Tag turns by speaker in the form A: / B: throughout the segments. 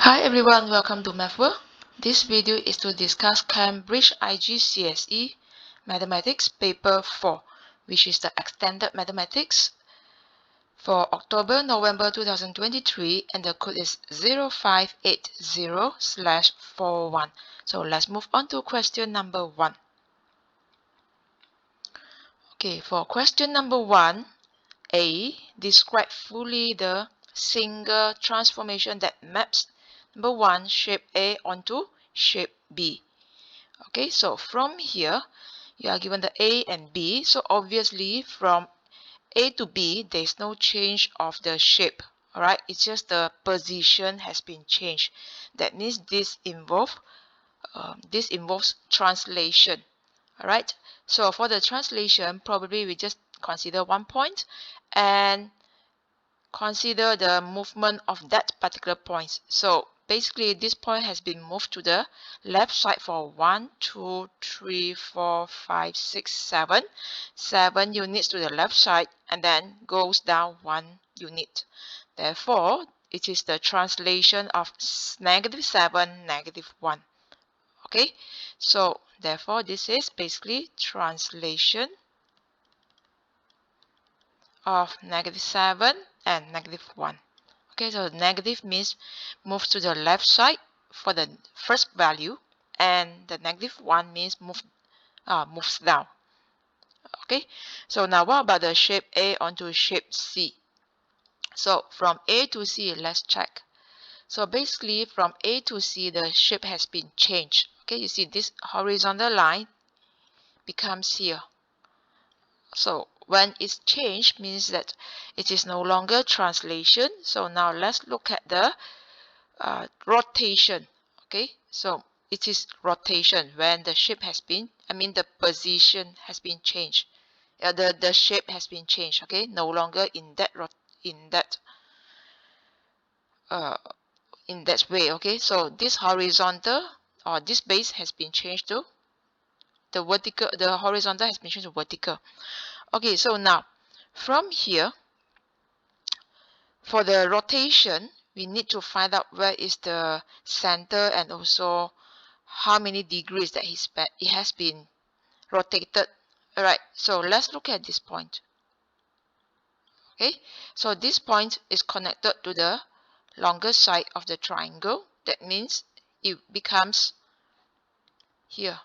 A: Hi everyone, welcome to Mathworld. This video is to discuss Cambridge IGCSE Mathematics Paper 4, which is the Extended Mathematics for October-November 2023, and the code is 0580/41. So let's move on to question number 1. Okay, for question number 1, A, describe fully the single transformation that maps number 1 shape A onto shape B. Okay, so from here you are given the A and B, so obviously from A to B there is no change of the shape. Alright, it's just the position has been changed. That means this involves translation. Alright, so for the translation, probably we just consider 1 point and consider the movement of that particular point. So basically this point has been moved to the left side for 1, 2, 3, 4, 5, 6, 7. 7 units to the left side and then goes down 1 unit. Therefore, it is the translation of -7, -1. Okay, so therefore this is basically translation of -7 and -1. Okay, so negative means move to the left side for the first value, and the -1 means moves down. Okay, so now what about the shape A onto shape C? So from A to C, let's check. So basically from A to C, the shape has been changed. Okay, you see this horizontal line becomes here. So when it's changed means that it is no longer translation. So now let's look at the rotation. Okay, so it is rotation when the shape has been, the position has been changed. The shape has been changed. Okay, no longer in that uh, in that way. Okay, so this horizontal or this base has been changed to the vertical. The horizontal has been changed to vertical. Okay, so now from here, for the rotation, we need to find out where is the center and also how many degrees that it has been rotated. Alright, so let's look at this point. Okay, so this point is connected to the longer side of the triangle. That means it becomes here.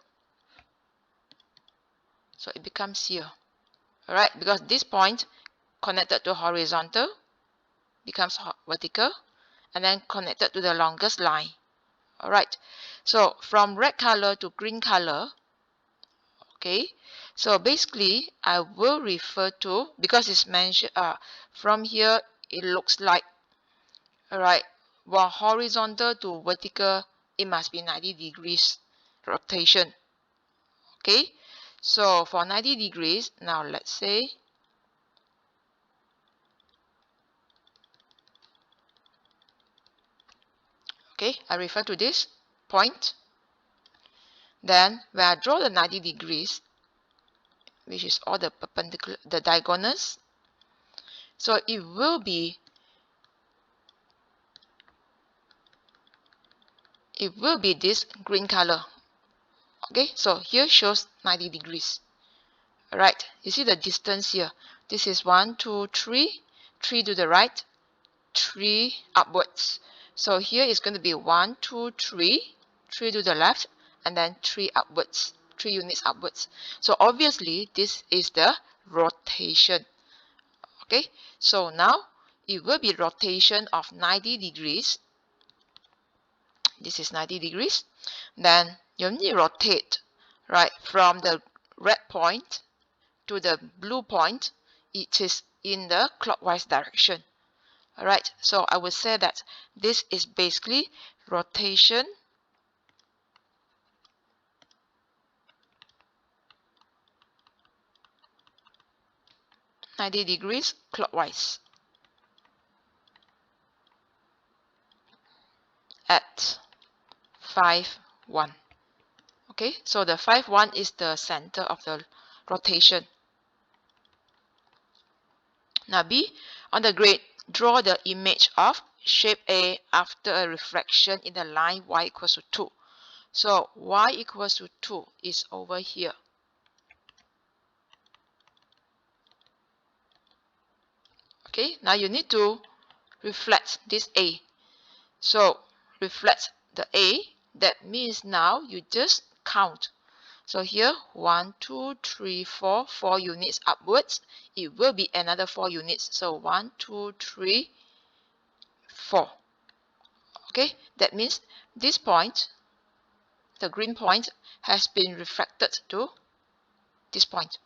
A: So it becomes here. Alright, because this point connected to horizontal becomes vertical and then connected to the longest line. Alright, so from red color to green color, okay, so basically I will refer to, because it's mentioned from here it looks like, alright, while horizontal to vertical it must be 90 degrees rotation. Okay, so for 90 degrees, now let's say okay, I refer to this point. Then when I draw the 90 degrees, which is all the perpendicular, the diagonals, so it will be this green color. Okay, so here shows 90 degrees. Alright, you see the distance here. This is 1, 2, 3, 3 to the right, 3 upwards. So here is going to be 1, 2, 3, 3 to the left, and then 3 upwards, 3 units upwards. So obviously this is the rotation. Okay, so now it will be rotation of 90 degrees. This is 90 degrees. Then you need to rotate, right, from the red point to the blue point. It is in the clockwise direction. Alright, so I would say that this is basically rotation (90 degrees) clockwise at 5, 1. Okay, so the 5, 1 is the center of the rotation. Now B, on the grid, draw the image of shape A after a refraction in the line y equals to 2. So y equals to 2 is over here. Okay, now you need to reflect this A. So reflect the A. That means now you just count. So here 1, 2, 3, 4, 4 units upwards. It will be another 4 units. So 1, 2, 3, 4. Okay, that means this point, the green point, has been refracted to this point.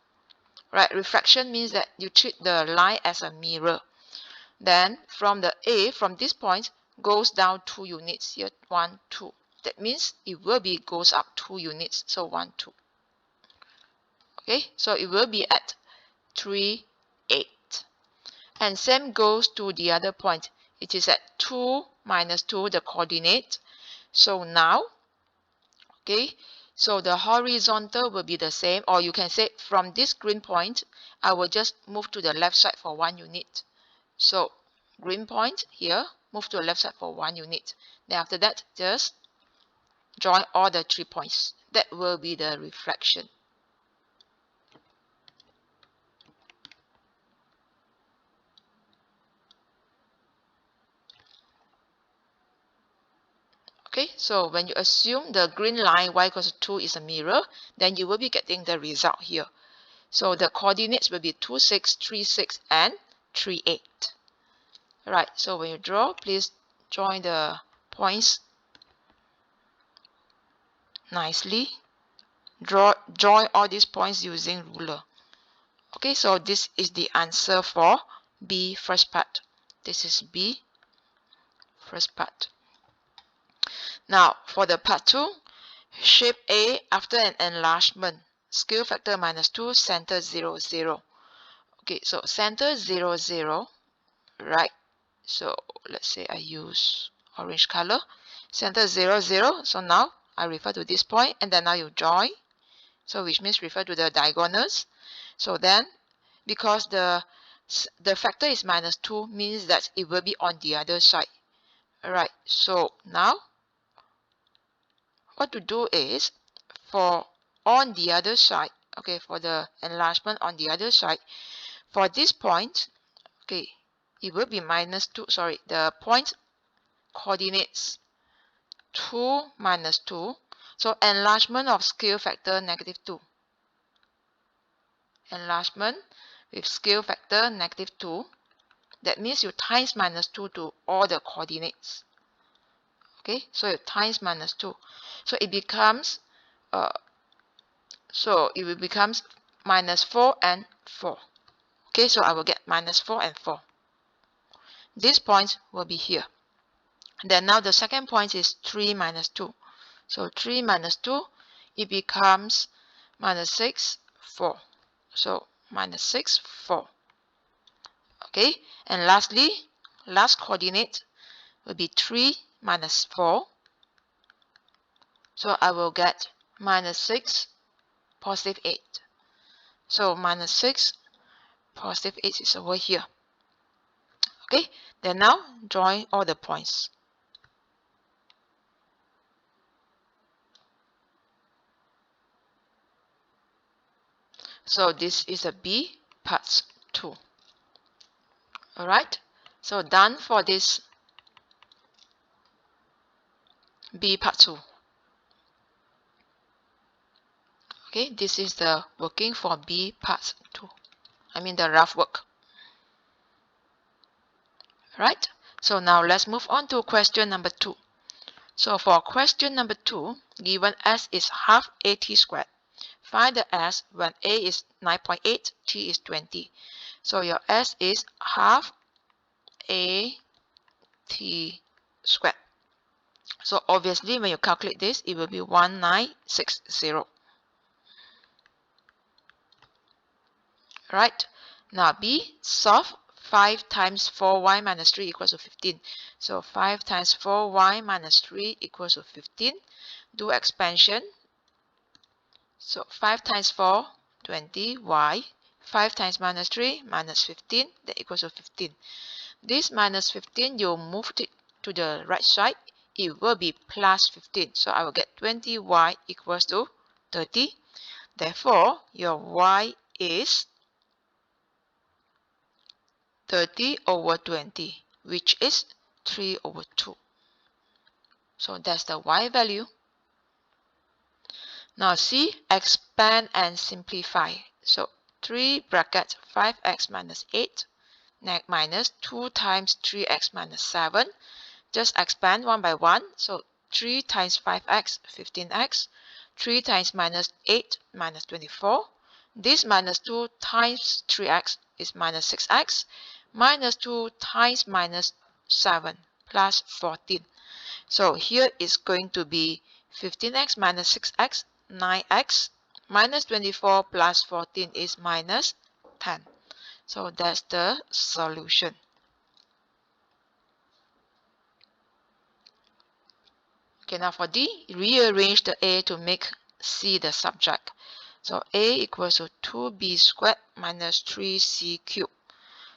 A: Right, refraction means that you treat the line as a mirror. Then from the A, from this point, goes down 2 units here, 1, 2. That means it will be goes up 2 units, so 1, 2. Okay, so it will be at 3, 8. And same goes to the other point. It is at 2 minus 2, the coordinate. So now, okay, so the horizontal will be the same, or you can say from this green point, I will just move to the left side for 1 unit. So green point here, move to the left side for 1 unit. Then after that, just join all the 3 points. That will be the reflection. Okay, so when you assume the green line y equals to 2 is a mirror, then you will be getting the result here. So the coordinates will be 2, 6, 3, 6, and 3, 8. Right, so when you draw, please join the points nicely. Join all these points using ruler. Okay, so this is the answer for B first part. This is B first part. Now for the part 2, shape A after an enlargement. Scale factor minus 2, center 0, 0. Okay, so center 0, 0, right? So let's say I use orange color. Center 0, 0. So now I refer to this point, and then now you join. So which means refer to the diagonals. So then, because the factor is minus 2, means that it will be on the other side. Alright, so now what to do is, for on the other side, okay, for the enlargement on the other side, for this point, okay, it will be minus 2, sorry, the point coordinates 2 minus 2. So enlargement of scale factor negative 2. Enlargement with scale factor negative 2. That means you times minus 2 to all the coordinates. Okay, so you times minus 2. So it becomes, minus 4 and 4. Okay, so I will get minus 4 and 4. This point will be here. Then now the second point is 3 minus 2. So 3 minus 2, it becomes minus 6, 4. So minus 6, 4. Okay, and lastly, last coordinate will be 3 minus 4. So I will get minus 6, positive 8. So minus 6, positive 8 is over here. Okay, then now join all the points. So this is a B part 2. Alright, so done for this B part 2. Okay, this is the working for B part 2. I mean the rough work. Right, so now let's move on to question number 2. So for question number 2, given S is half AT squared. Find the S when A is 9.8, T is 20. So your S is half AT squared. So obviously when you calculate this, it will be 1960. Right, now B, solve 5 times 4y minus 3 equals to 15. So 5 times 4y minus 3 equals to 15. Do expansion. So 5 times 4, 20y. 5 times minus 3, minus 15, that equals to 15. This minus 15, you moved it to the right side, it will be plus 15. So I will get 20y equals to 30. Therefore, your y is 30 over 20, which is 3 over 2. So that's the y value. Now see, expand and simplify. So 3 bracket 5x minus 8 minus 2 times 3x minus 7. Just expand one by one. So 3 times 5x, 15x. 3 times minus 8 minus 24. This minus 2 times 3x is minus 6x. Minus 2 times minus 7 plus 14. So here is going to be 15x minus 6x, 9x, minus 24 plus 14 is minus 10. So that's the solution. Okay, now for D, rearrange the A to make C the subject. So A equals to 2B squared minus 3C cubed.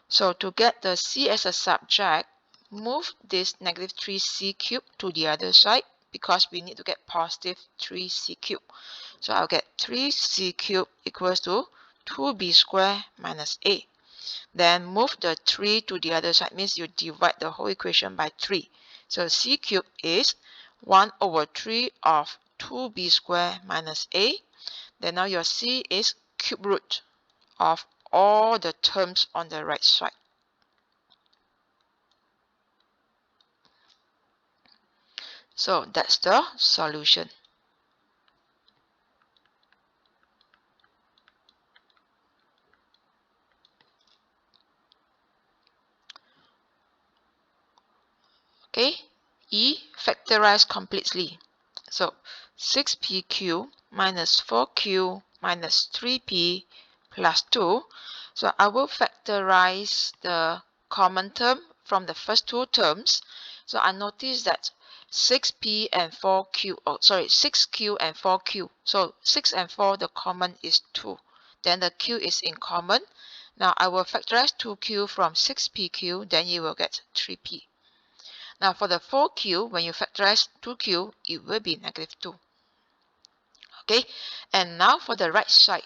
A: So to get the C as a subject, move this negative 3C cubed to the other side because we need to get positive 3C cubed. So I'll get 3C cubed equals to 2B squared minus A. Then move the 3 to the other side, means you divide the whole equation by 3. So C cubed is 1 over 3 of 2B squared minus A. Then now your C is cube root of all the terms on the right side. So that's the solution. Okay, E, factorize completely. So 6pq minus 4q minus 3p plus 2. So I will factorize the common term from the first two terms. So I notice that 6p and 4q, 6q and 4q. So 6 and 4, the common is 2. Then the q is in common. Now I will factorize 2q from 6pq, then you will get 3p. Now for the 4q, when you factorize 2q, it will be negative 2. Okay, and now for the right side,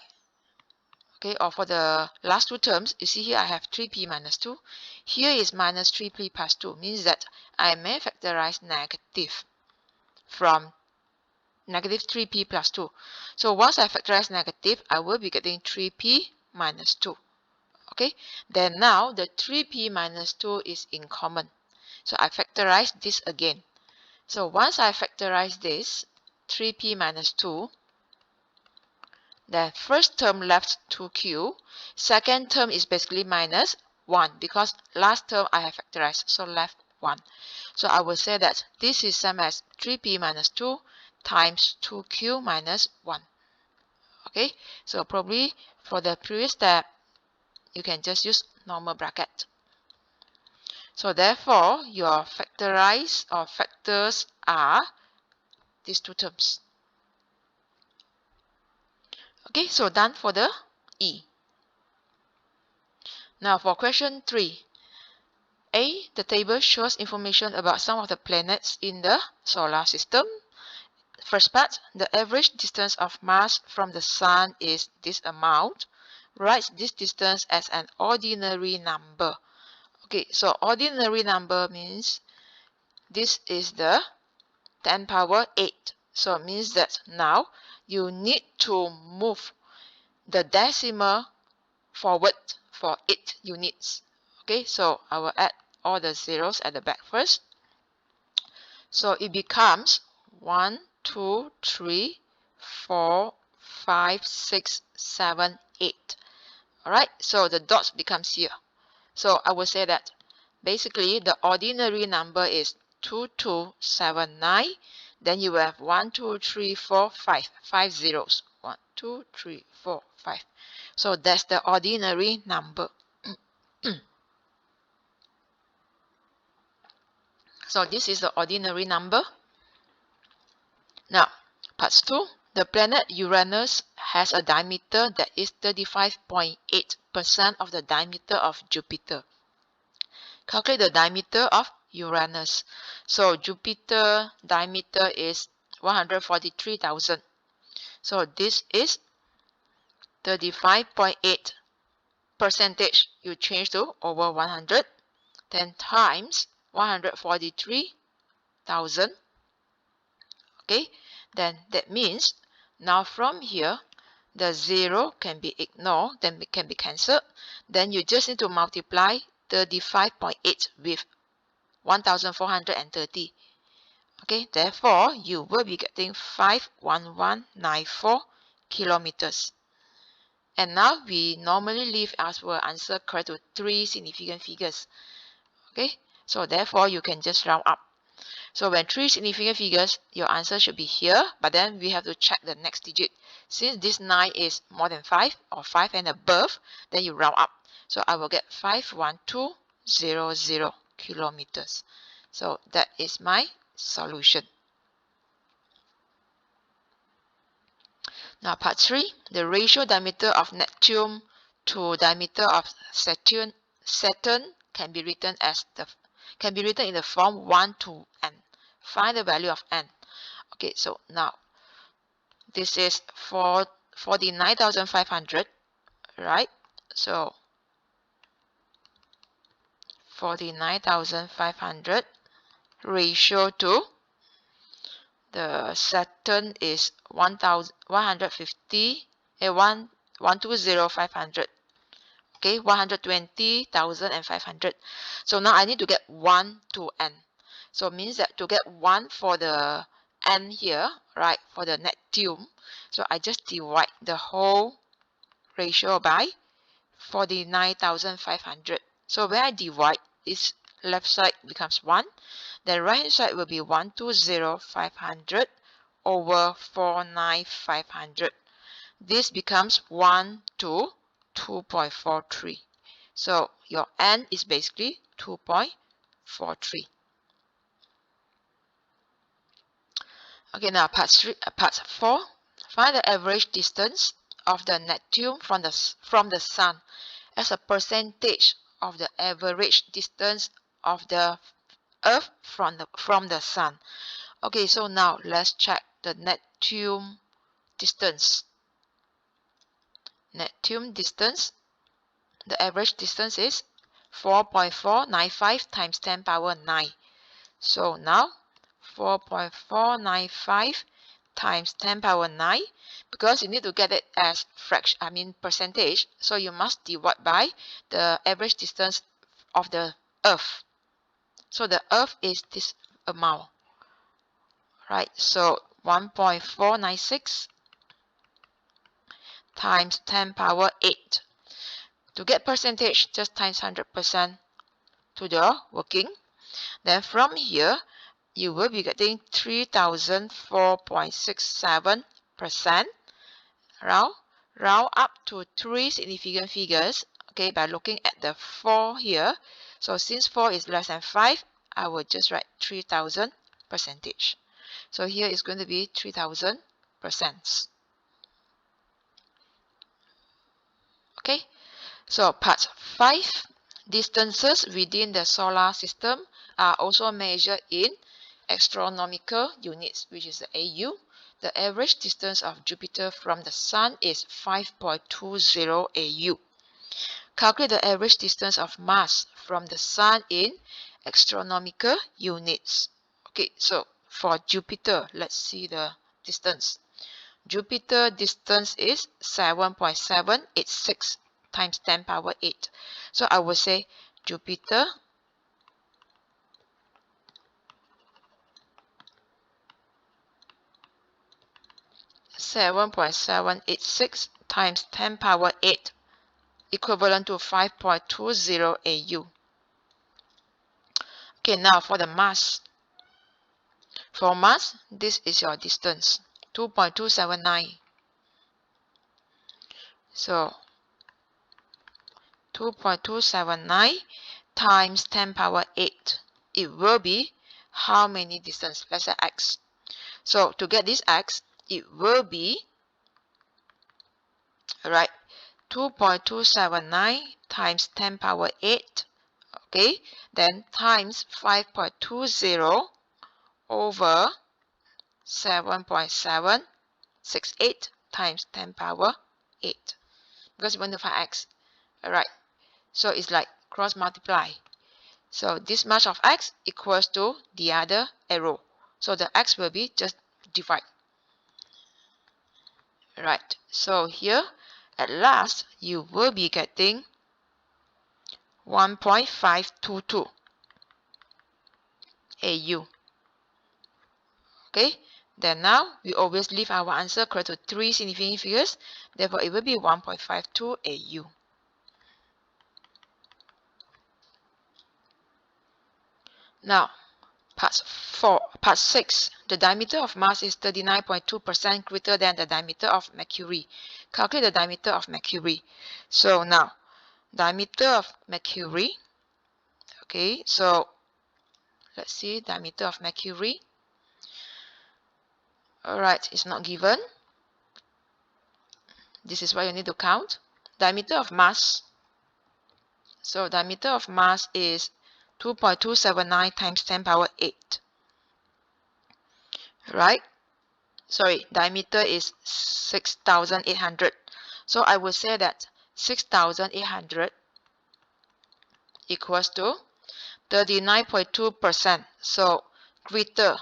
A: okay, or for the last two terms, you see here I have 3p minus 2. Here is minus 3p plus 2, means that I may factorize negative from negative 3p plus 2. So once I factorize negative, I will be getting 3p minus 2. Okay, then now the 3p minus 2 is in common. So I factorize this again. So once I factorize this, 3p minus 2, then first term left 2q, second term is basically minus 1 because last term I have factorized, so left 1. So I will say that this is same as 3p minus 2 times 2q minus 1. Okay, so probably for the previous step, you can just use normal bracket. So therefore, your factorize or factors are these two terms. Okay, so done for the E. Now for question 3. A, the table shows information about some of the planets in the solar system. First part, the average distance of Mars from the Sun is this amount. Write this distance as an ordinary number. Okay, so ordinary number means this is the 10 power 8. So it means that now you need to move the decimal forward for 8 units. Okay, so I will add all the zeros at the back first. So it becomes 1, 2, 3, 4, 5, 6, 7, 8. Alright, so the dots becomes here. So I will say that basically the ordinary number is 2279. Then you will have 1, 2, 3, 4, 5. 5 zeros. 1, 2, 3, 4, 5. So that's the ordinary number. So this is the ordinary number. Now, part 2. The planet Uranus has a diameter that is 35.8% of the diameter of Jupiter. Calculate the diameter of Uranus. So Jupiter diameter is 143,000. So this is 35.8 percentage. You change to over 100, then times 143,000. Okay, then that means now from here the 0 can be ignored, then it can be cancelled. Then you just need to multiply 35.8 with 1430. Okay, therefore you will be getting 51194 kilometers. And now we normally leave our answer correct to 3 significant figures. Okay, so therefore you can just round up. So when 3 significant figures, your answer should be here, but then we have to check the next digit. Since this 9 is more than 5 or 5 and above, then you round up. So I will get 51200 kilometers. So that is my solution. Now part 3, the ratio diameter of Neptune to diameter of Saturn can be written in the form 1 to n. Find the value of n. Okay, so now this is for 49,500, right? So 49,500 ratio to the Saturn is 120,500. Okay, 120,500. So now I need to get 1 to n. So it means that to get 1 for the n here, right, for the Neptune, so I just divide the whole ratio by 49,500. So when I divide, this left side becomes 1. The right hand side will be 120,500 over 49,500. This becomes 1 to 2.43. So your n is basically 2.43. Okay, now part 4. Find the average distance of the Neptune from the Sun as a percentage of the average distance of the Earth from the Sun. Okay, so now let's check the Neptune distance. Neptune distance, the average distance is 4.495 times 10 power 9. So now 4.495 times 10 power 9, because you need to get it as percentage, so you must divide by the average distance of the Earth. So the Earth is this amount, right? So 1.496 times 10 power 8. To get percentage, just times 100% to the working. Then from here, you will be getting 3004.67%. Round up to 3 significant figures, okay, by looking at the 4 here. So since 4 is less than 5, I will just write 3000 percentage. So here is going to be 3000%. Okay, so part 5, distances within the solar system are also measured in astronomical units, which is the AU. The average distance of Jupiter from the Sun is 5.20 AU. Calculate the average distance of Mars from the Sun in astronomical units. Okay, so for Jupiter, let's see the distance. Jupiter distance is 7.786 times 10 power 8. So I will say Jupiter (7.786 times 10 power 8 equivalent to 5.20 AU. Okay, now for the Mars. For Mars, this is your distance, 2.279. So 2.279 times 10 power 8. It will be how many distance? Let's say x. So to get this x, it will be, right, 2.279 times 10 power 8. Okay, then times 5.20 over 7.768 times 10 power 8, because you want to find x. Alright, so it's like cross multiply. So this much of x equals to the other arrow. So the x will be just divide. Right, so here at last you will be getting 1.522 AU. Okay, then now we always leave our answer correct to 3 significant figures, therefore it will be 1.52 AU. Now, part 6. The diameter of Mars is 39.2% greater than the diameter of Mercury. Calculate the diameter of Mercury. So now, diameter of Mercury. Okay, so let's see, diameter of Mercury. Alright, it's not given. This is what you need to count. Diameter of Mars. So diameter of Mars is 2.279 times 10 power 8. Right? Sorry, diameter is 6,800. So I will say that 6,800 equals to 39.2%. So greater.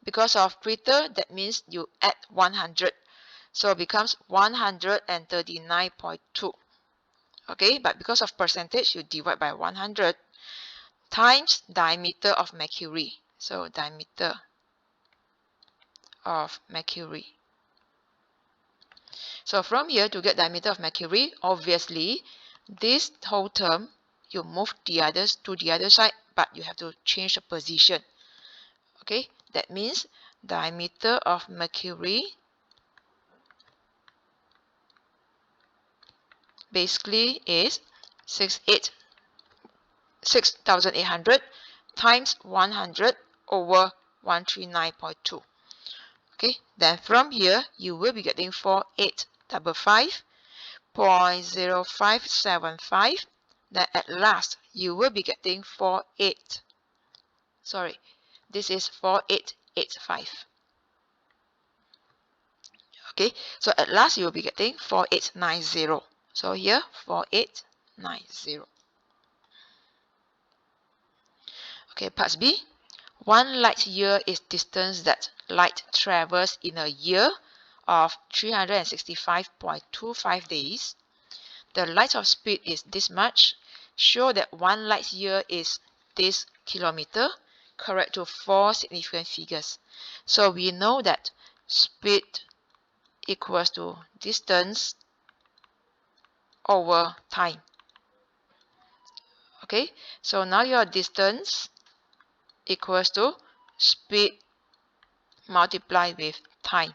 A: Because of greater, that means you add 100. So it becomes 139.2. Okay, but because of percentage, you divide by 100 times diameter of Mercury. So diameter of Mercury. So from here to get diameter of Mercury, obviously this whole term you move the others to the other side, but you have to change the position. Okay, that means diameter of Mercury basically is 6,800 times 100 over 139.2. Okay, then from here you will be getting 4855.0575. Then at last you will be getting 4885. Okay, so at last you will be getting 4890. So here 4890. Okay, part B. 1 light year is distance that light travels in a year of 365.25 days. The light of speed is this much. Show that 1 light year is this kilometer. Correct to 4 significant figures. So we know that speed equals to distance over time. Okay, so now your distance equals to speed multiplied with time.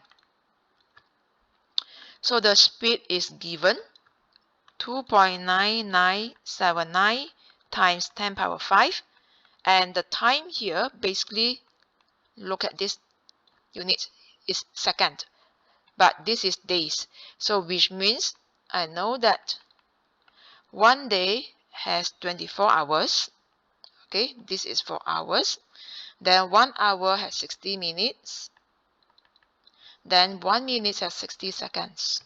A: So the speed is given 2.9979 times 10 power 5, and the time here basically, look at this unit, is second, but this is days. So which means I know that 1 day has 24 hours. Okay, this is 4 hours. Then 1 hour has 60 minutes. Then 1 minute has 60 seconds.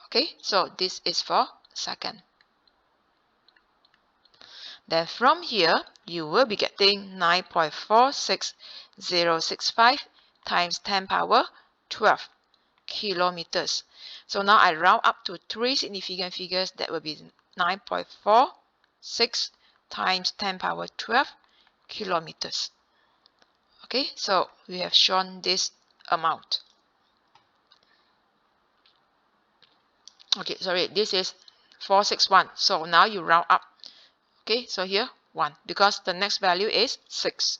A: Okay, so this is for second. Then from here, you will be getting 9.46065 times 10 power 12 kilometers. So now I round up to 3 significant figures. That will be 9.46 times 10 power 12 kilometers. Okay, so we have shown this amount. Okay, sorry, this is 461. So now you round up. Okay, so here 1, because the next value is 6.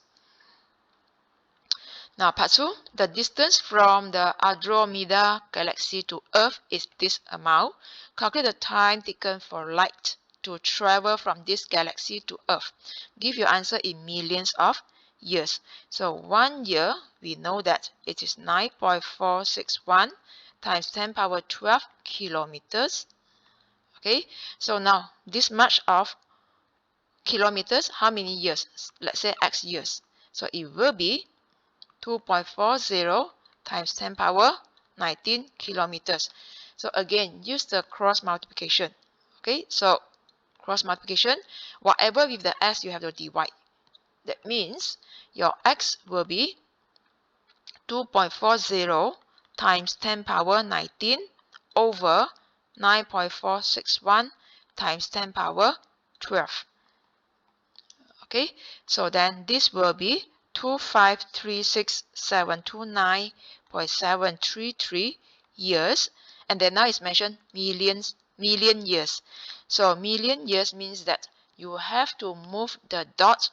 A: Now part 2, the distance from the Andromeda galaxy to Earth is this amount. Calculate the time taken for light to travel from this galaxy to Earth. Give your answer in millions of years. So 1 year, we know that it is 9.461 times 10 power 12 kilometers. Okay, so now this much of kilometers, how many years? Let's say x years. So it will be 2.40 times 10 power 19 kilometers. So again, use the cross multiplication. Okay, so cross multiplication, whatever with the s you have to divide. That means your x will be 2.40 times 10 power 19 over 9.461 times 10 power 12. Okay, so then this will be 2536729.733 years, and then now it's mentioned million years. So million years means that you have to move the dot.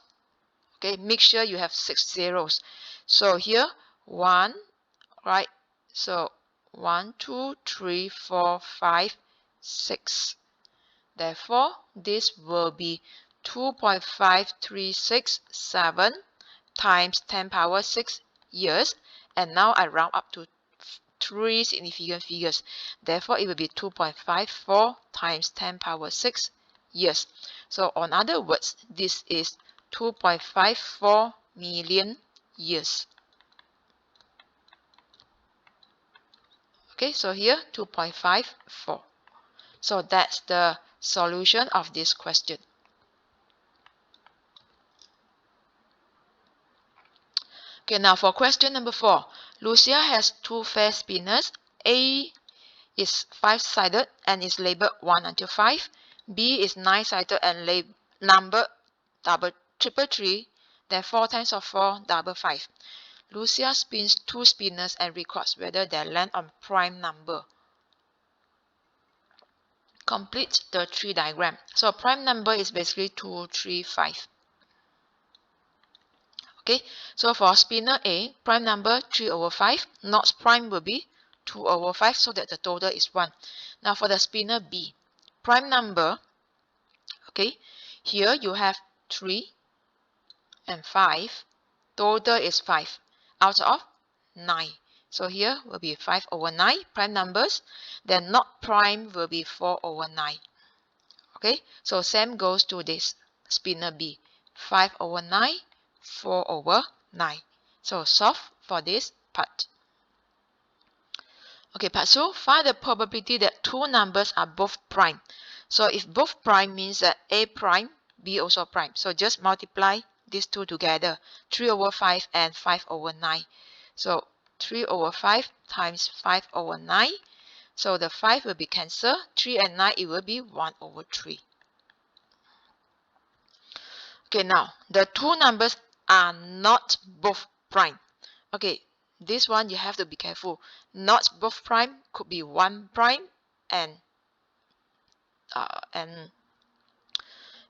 A: Okay, make sure you have 6 zeros. So here 1, right? So 1, 2, 3, 4, 5, 6. Therefore, this will be 2.5367 times 10 power 6 years. And now I round up to 3 significant figures. Therefore, it will be 2.54 times 10 power 6 years. So, in other words, this is 2.54 million years. Okay, so here 2.54. So that's the solution of this question. Okay, now for question number 4. Lucia has two fair spinners. A is 5-sided and is labeled 1 until 5. B is 9-sided and numbered double triple 3. Then 4 times of 4 double 5. Lucia spins 2 spinners and records whether they land on prime number. Complete the tree diagram. So prime number is basically 2, 3, 5. Okay, so for spinner A, prime number 3 over 5, not prime will be 2 over 5, so that the total is 1. Now for the spinner B, prime number, okay, here you have 3 and 5, total is 5 out of 9. So here will be 5 over 9, prime numbers, then not prime will be 4 over 9. Okay, so same goes to this spinner B, 5 over 9, 4 over 9. So solve for this part. Okay, part 2, find the probability that two numbers are both prime. So if both prime means that A prime, B also prime. So just multiply these two together, 3 over 5 and 5 over 9. So 3 over 5 times 5 over 9. So the 5 will be cancelled. 3 and 9, it will be 1 over 3. Okay, now the two numbers are not both prime. Okay, this one you have to be careful. Not both prime could be one prime and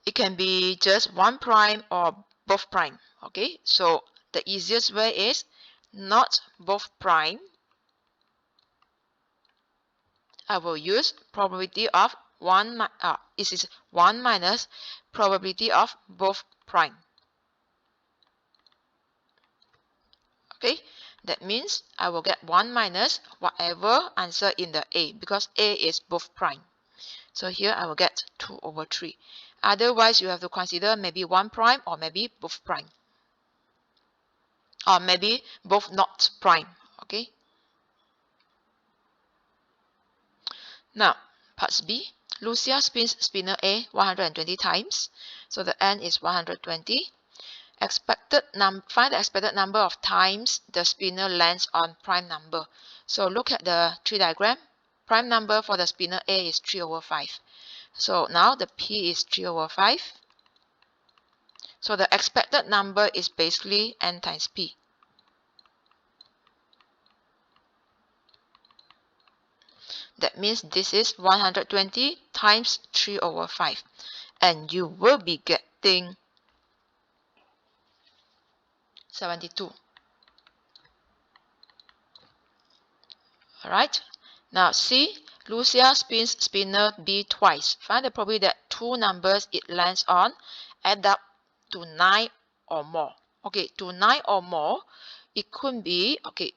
A: it can be just one prime or both prime. Okay, so the easiest way is not both prime. I will use probability of 1 minus probability of both prime. Okay, that means I will get 1 minus whatever answer in the A, because A is both prime. So here I will get 2 over 3. Otherwise, you have to consider maybe 1 prime or maybe both prime. Or maybe both not prime. Okay. Now, parts B. Lucia spins spinner A 120 times. So the N is 120. Find the expected number of times the spinner lands on prime number. So look at the tree diagram. Prime number for the spinner A is 3 over 5. So now the P is 3 over 5. So the expected number is basically N times P. That means this is 120 times 3 over 5. And you will be getting 72. Alright. Now C. Lucia spins spinner B twice. Find the probability that two numbers it lands on add up to 9 or more. Okay, to 9 or more, it could be, okay,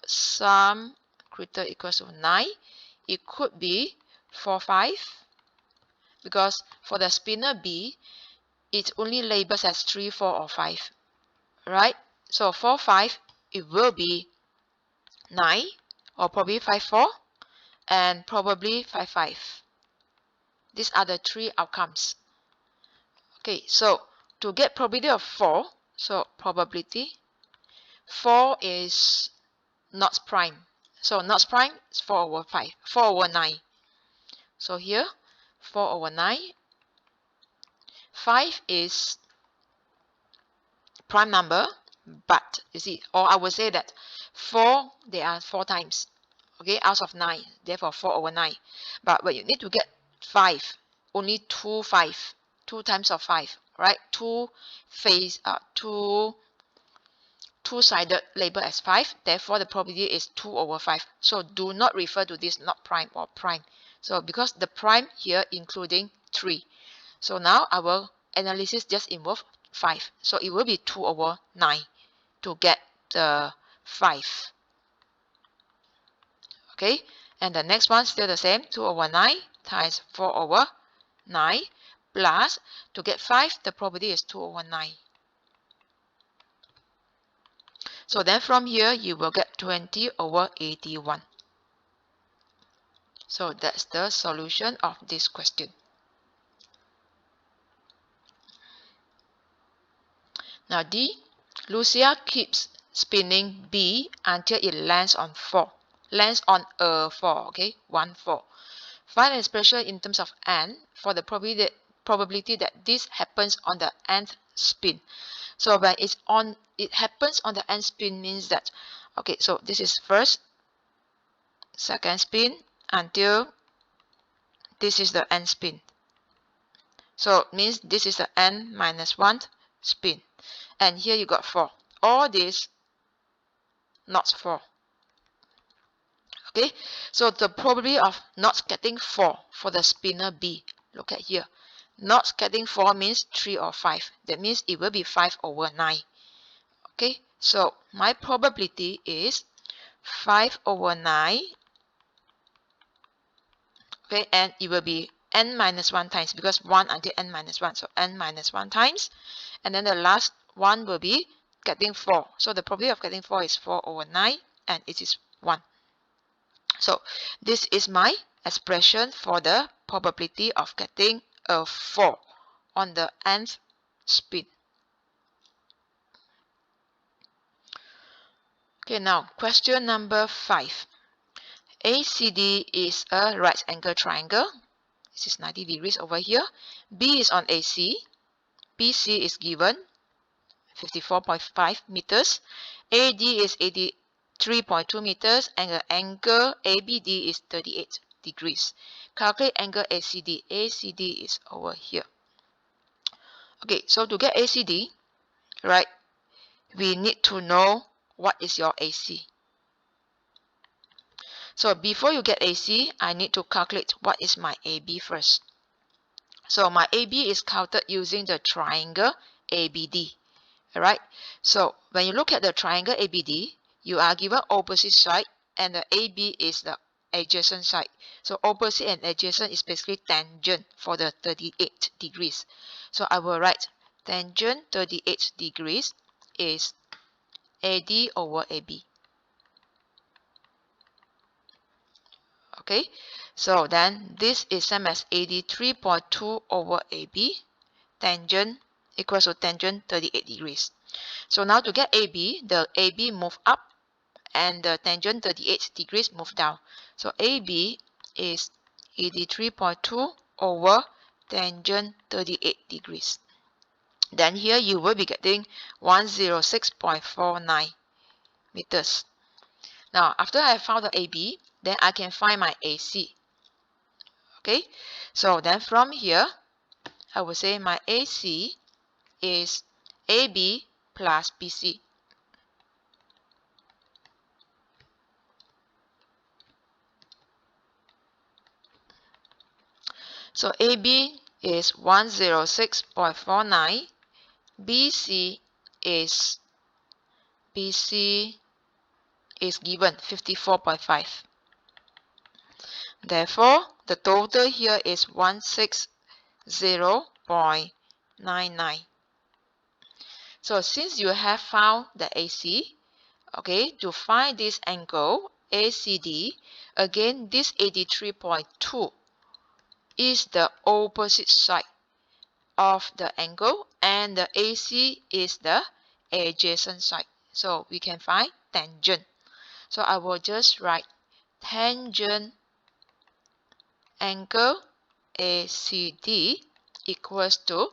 A: sum greater equals to 9. It could be 4, 5. Because for the spinner B, it only labels as 3, 4, or 5, right? So for 5, it will be 9, or probably 5, 4, and probably 5, 5. These are the 3 outcomes. Okay, so to get probability of 4, so probability 4 is not prime. So not prime is 4 over 5, 4 over 9. So here, 4 over 9. 5 is prime number, but you see, or I would say that 4, there are 4 times, okay, out of 9, therefore 4 over 9. But when you need to get 5, only 2 5, 2 times of 5, right? Two-sided label as 5, therefore the probability is 2 over 5. So do not refer to this not prime or prime. So because the prime here including 3. So now our analysis just involves 5. So it will be 2 over 9 to get the 5. Okay, and the next one still the same, 2 over 9 times 4 over 9 plus, to get 5, the probability is 2 over 9. So then from here, you will get 20 over 81. So that's the solution of this question. Now D, Lucia keeps spinning B until it lands on 4. Lands on a 4, okay? 1, 4. Find an expression in terms of n for the probability that this happens on the nth spin. So when it happens on the nth spin means that, okay, so this is first, second spin until this is the n spin. So it means this is the n minus 1 spin. And here you got 4. All this not 4. Okay, so the probability of not getting 4 for the spinner B, look at here. Not getting 4 means 3 or 5. That means it will be 5 over 9. Okay, so my probability is 5 over 9. Okay, and it will be n minus 1 times, because 1 until n minus 1. So n minus 1 times. And then the last one will be getting 4. So the probability of getting 4 is 4 over 9, and it is 1. So this is my expression for the probability of getting a 4 on the nth spin. Okay, now question number 5. ACD is a right angle triangle. This is 90 degrees over here. B is on AC. BC is given 54.5 meters. AD is 83.2 meters, and the angle ABD is 38 degrees. Calculate angle ACD. ACD is over here. Okay, so to get ACD, right, we need to know what is your AC. So before you get AC, I need to calculate what is my AB first. So my AB is counted using the triangle ABD. Alright, so when you look at the triangle ABD, you are given opposite side, and the AB is the adjacent side. So opposite and adjacent is basically tangent for the 38 degrees. So I will write tangent 38 degrees is AD over AB. Okay, so then this is same as 83.2 over AB. Tangent equals to tangent 38 degrees. So now to get AB, the AB move up and the tangent 38 degrees move down. So AB is 83.2 over tangent 38 degrees. Then here you will be getting 106.49 meters. Now after I have found the AB, then I can find my AC. Okay, so then from here, I will say my AC is AB plus BC. So AB is 106.49. BC is given 54.5. Therefore, the total here is 160.49. 0.99. So since you have found the AC, okay, to find this angle ACD, again this 83.2 is the opposite side of the angle and the AC is the adjacent side. So we can find tangent. So I will just write tangent angle ACD equals to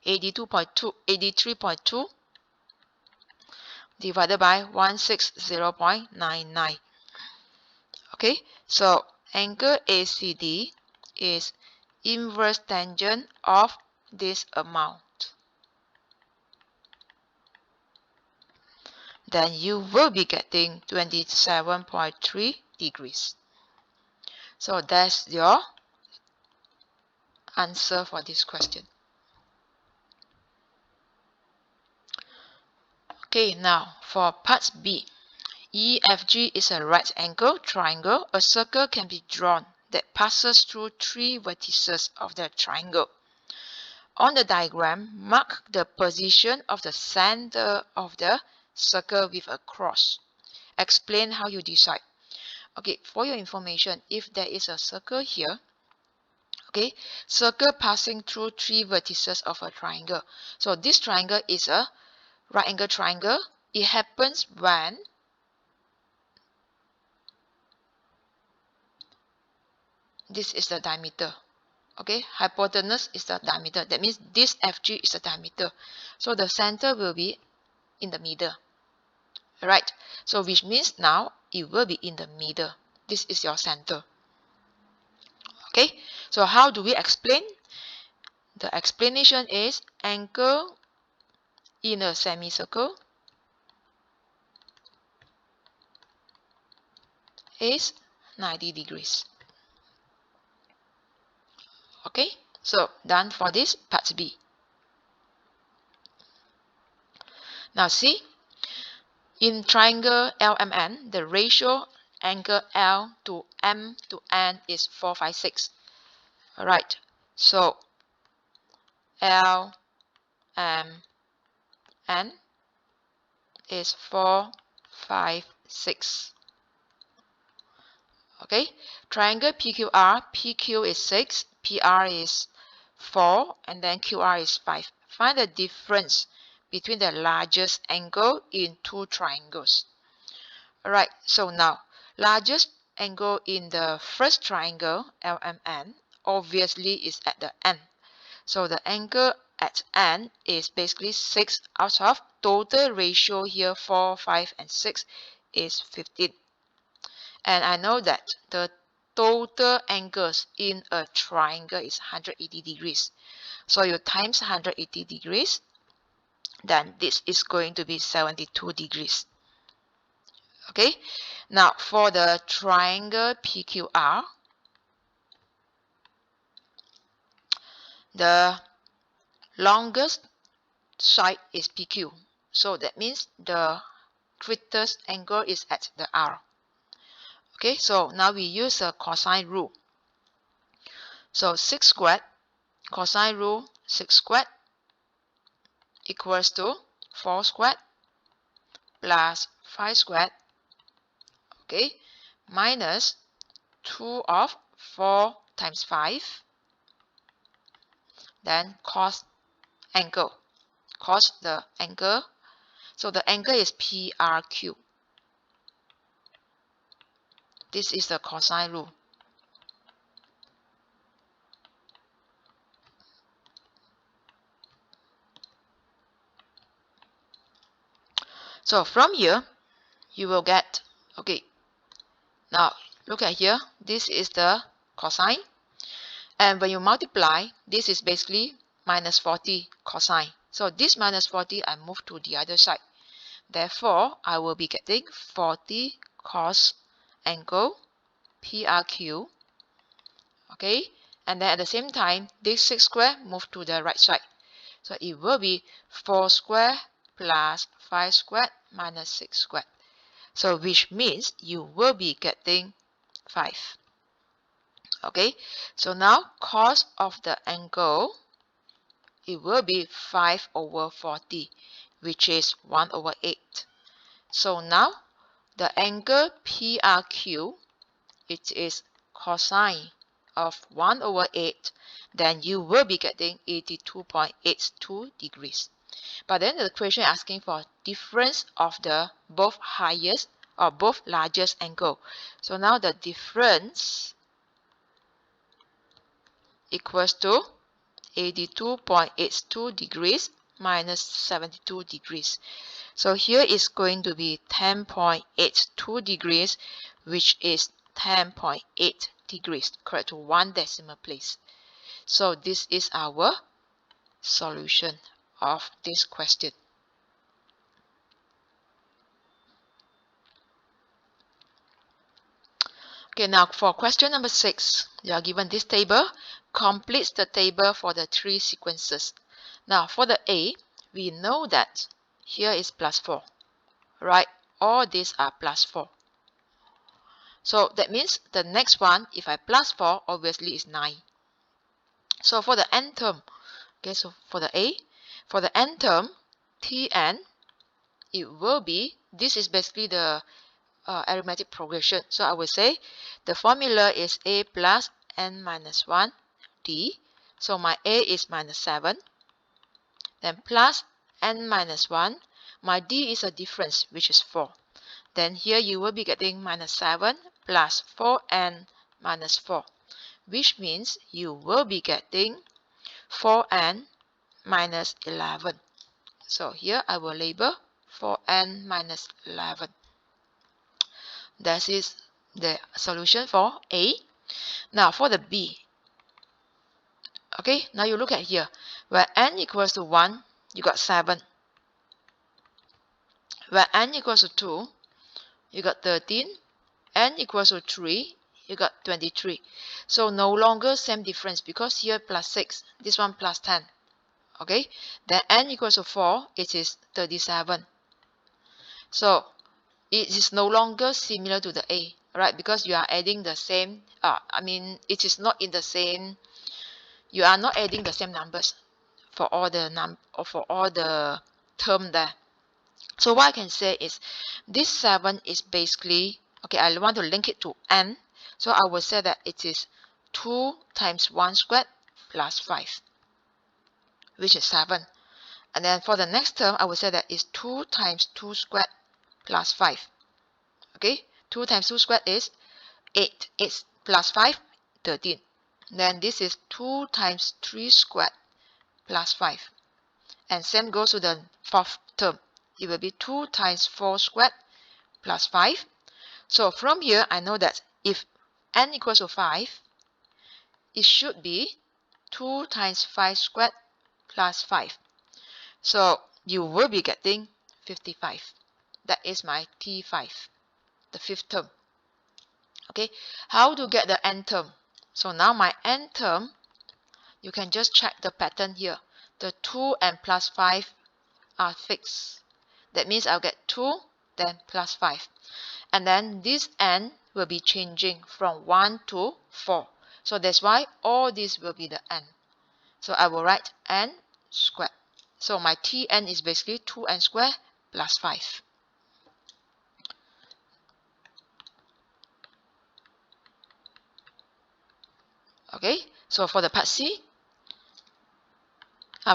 A: 83.2 divided by 160.99. Okay, so angle ACD is inverse tangent of this amount. Then you will be getting 27.3 degrees. So that's your answer for this question. Okay, now for part B. EFG is a right angle triangle. A circle can be drawn that passes through three vertices of the triangle. On the diagram, mark the position of the center of the circle with a cross. Explain how you decide. Okay, for your information, if there is a circle here, okay, circle passing through three vertices of a triangle. So this triangle is a right angle triangle. It happens when this is the diameter. Okay, hypotenuse is the diameter. That means this FG is the diameter. So the center will be in the middle. Right? So which means now it will be in the middle. This is your center. Okay, so how do we explain? The explanation is angle in a semicircle is 90 degrees. Okay, so done for this part B. Now see, in triangle LMN, the ratio angle L to M to N is 456. Alright, so L M N is 456. Okay, triangle PQR, PQ is 6, PR is 4, and then QR is 5. Find the difference between the largest angle in two triangles. Alright, so now, largest angle in the first triangle, LMN, obviously is at the end. So the angle at end is basically 6 out of total ratio here, 4, 5, and 6 is 15. And I know that the total angles in a triangle is 180 degrees. So you times 180 degrees, then this is going to be 72 degrees. Okay, now for the triangle PQR, the longest side is PQ. So that means the greatest angle is at the R. Okay, so now we use a cosine rule. So 6 squared, cosine rule 6 squared equals to 4 squared plus 5 squared, okay, minus 2 of 4 times 5, then cos angle, cos the angle. So the angle is PRQ. This is the cosine rule. So from here, you will get, okay, now look at here, this is the cosine. And when you multiply, this is basically minus 40 cosine. So this minus 40, I move to the other side. Therefore, I will be getting 40 cos angle PRQ. Okay, and then at the same time, this 6 square move to the right side. So it will be 4 square plus 5 squared minus 6 squared. So which means you will be getting 5. Okay, so now cos of the angle it will be 5 over 40, which is 1 over 8. So now the angle PRQ, it is cosine of 1 over 8, then you will be getting 82.82 degrees. But then the question asking for difference of the both highest or both largest angle. So now the difference equals to 82.82 degrees minus 72 degrees. So here is going to be 10.82 degrees, which is 10.8 degrees, correct to 1 decimal place. So this is our solution of this question. Okay, now for question number 6, you are given this table. Complete the table for the 3 sequences. Now for the A, we know that here is plus 4, right? All these are plus 4. So that means the next one, if I plus 4, obviously is 9. So for the n term, okay, so for the A, for the n term, Tn, it will be, this is basically the arithmetic progression. So I will say the formula is A plus n minus 1 d. So my A is minus 7. Then plus n minus 1. My d is a difference, which is 4. Then here you will be getting minus 7 plus 4n minus 4, which means you will be getting 4n minus 11. So here I will label 4n minus 11. That is the solution for A. Now for the B. Okay, now you look at here. Where n equals to 1, you got 7. Where n equals to 2, you got 13. N equals to 3, you got 23. So no longer same difference, because here plus 6, this one plus 10. Okay, then n equals to 4, it is 37. So it is no longer similar to the A, right? Because you are adding the same, it is not in the same, you are not adding the same numbers for all the term there. So what I can say is this 7 is basically, okay, I want to link it to n. So I will say that it is 2 times 1 squared plus 5, which is 7. And then for the next term, I will say that is 2 times 2 squared plus 5. Okay, 2 times 2 squared is 8. 8 plus 5, 13. Then this is 2 times 3 squared plus 5. And same goes to the fourth term. It will be 2 times 4 squared plus 5. So from here, I know that if n equals to 5, it should be 2 times 5 squared plus 5. So you will be getting 55. That is my T5, the fifth term. Okay, how to get the n term? So now my n term, you can just check the pattern here. The 2 and plus 5 are fixed. That means I'll get 2, then plus 5. And then this n will be changing from 1 to 4. So that's why all this will be the n. So I will write n squared. So my Tn is basically 2n squared plus 5. Okay, so for the part C,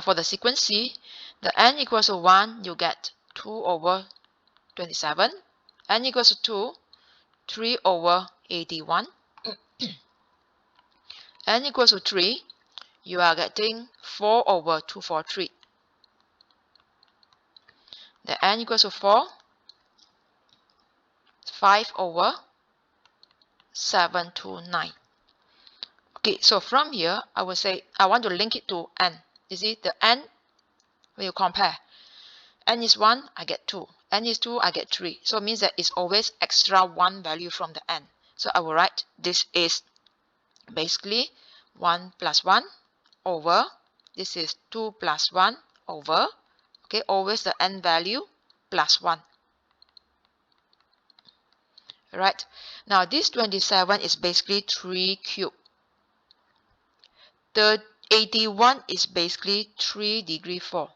A: for the sequence C, the n equals to 1, you get 2 over 27. N equals to 2, 3 over 81. N equals to 3, you are getting 4 over 243. The n equals to 4, 5 over 729. Okay, so from here, I will say I want to link it to n. You see, the n, when you compare, n is 1, I get 2. N is 2, I get 3. So it means that it's always extra 1 value from the n. So I will write this is basically 1 plus 1 over, this is 2 plus 1 over, okay, always the n value plus 1. Right, now this 27 is basically 3 cubed. 81 is basically 3 degree 4.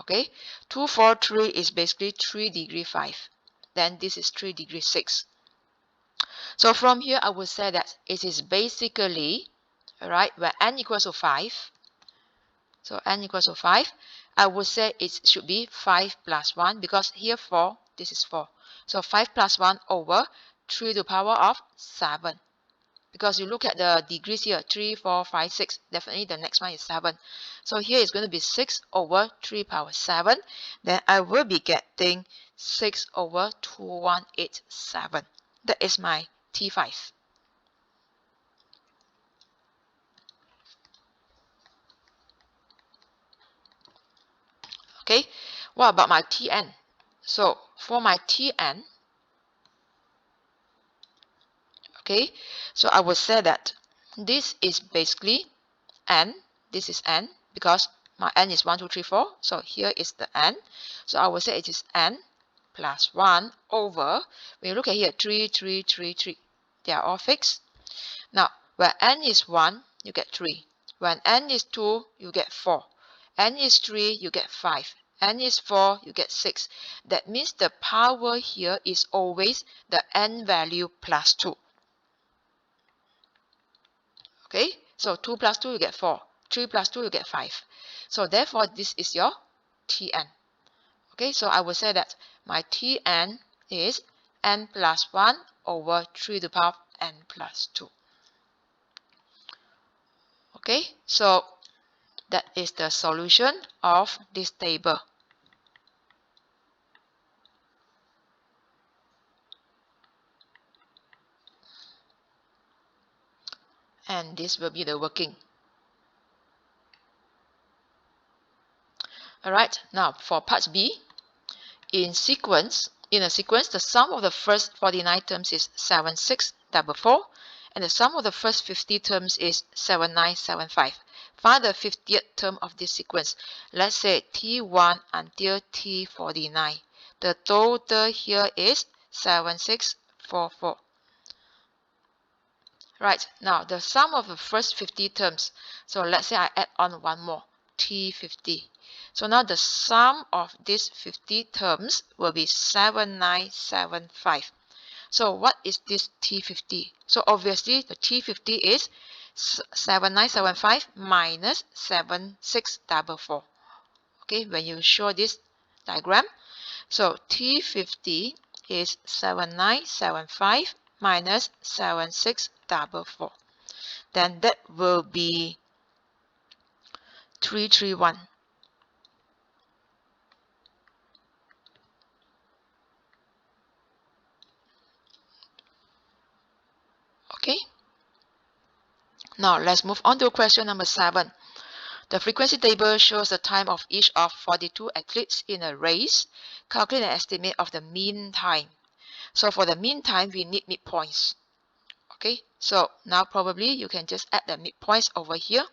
A: Okay, 243 is basically 3 degree 5. Then this is 3 degree 6. So from here, I would say that it is basically, alright, when n equals to 5, so n equals to 5, I would say it should be 5 plus 1, because here 4, this is 4. So 5 plus 1 over 3 to the power of 7. Because you look at the degrees here, 3, 4, 5, 6, definitely the next one is 7. So here is going to be 6 over 3 power 7. Then I will be getting 6 over 2187. That is my T5. Okay, what about my Tn? So for my Tn, okay, so I would say that this is basically n, this is n, because my n is 1, 2, 3, 4, so here is the n. So I would say it is n plus 1 over, when you look at here, 3, 3, 3, 3, they are all fixed. Now, when n is 1, you get 3. When n is 2, you get 4. N is 3, you get 5. N is 4, you get 6. That means the power here is always the n value plus 2. Okay, so 2 plus 2, you get 4. 3 plus 2, you get 5. So therefore, this is your Tn. Okay, so I will say that my Tn is n plus 1 over 3 to the power of n plus 2. Okay, so that is the solution of this table. And this will be the working. Alright, now for part B, in a sequence, the sum of the first 49 terms is 7644, and the sum of the first 50 terms is 7975. Find the 50th term of this sequence. Let's say T1 until T49. The total here is 7644. Right, now the sum of the first 50 terms. So let's say I add on one more, T50. So now the sum of these 50 terms will be 7975. So what is this T50? So obviously the T50 is 7975 minus 7644. Okay, when you show this diagram, so T50 is 7975 minus 7644. Then that will be 331. Okay. Now let's move on to question number 7. The frequency table shows the time of each of 42 athletes in a race. Calculate an estimate of the mean time. So for the mean time, we need midpoints. Okay, so now probably you can just add the midpoints over here.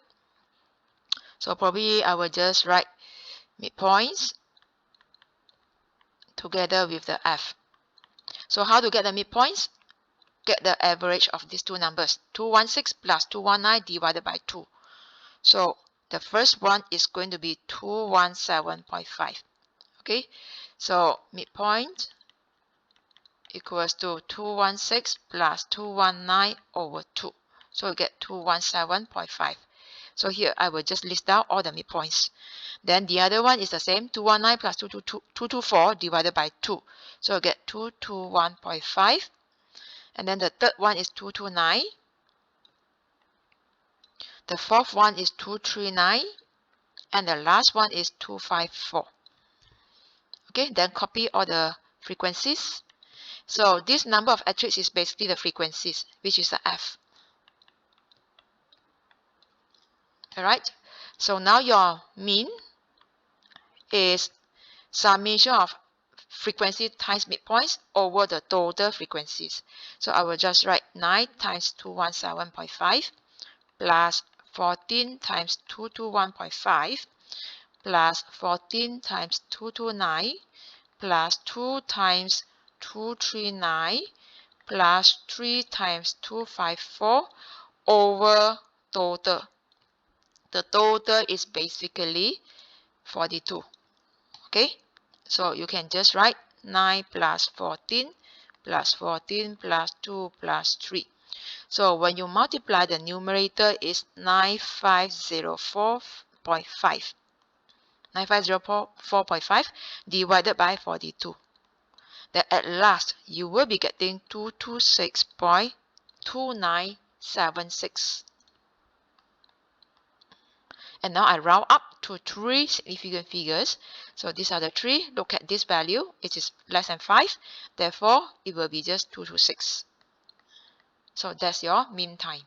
A: So probably I will just write midpoints together with the F. So how to get the midpoints? Get the average of these two numbers. 216 plus 219 divided by 2. So the first one is going to be 217.5. Okay, so midpoint equals to 216 plus 219 over 2. So you get 217.5. So here I will just list down all the midpoints. Then the other one is the same, 219 plus 224 divided by 2. So you get 221.5. And then the third one is 229. The fourth one is 239. And the last one is 254. Okay, then copy all the frequencies. So this number of athletes is basically the frequencies, which is the F. Alright, so now your mean is summation of frequency times midpoints over the total frequencies. So I will just write 9 times 217.5 plus 14 times 221.5 plus 14 times 229 plus 2 times 239 plus 3 times 254 over total. the total is basically 42. Okay, so you can just write 9 plus 14 plus 14 plus 2 plus 3. So when you multiply, the numerator is 9504.5. 9504.5 divided by 42. Then at last, you will be getting 226.2976. And now I round up to 3 significant figures. So these are the 3. Look at this value. It is less than 5. Therefore, it will be just 226. So that's your mean time.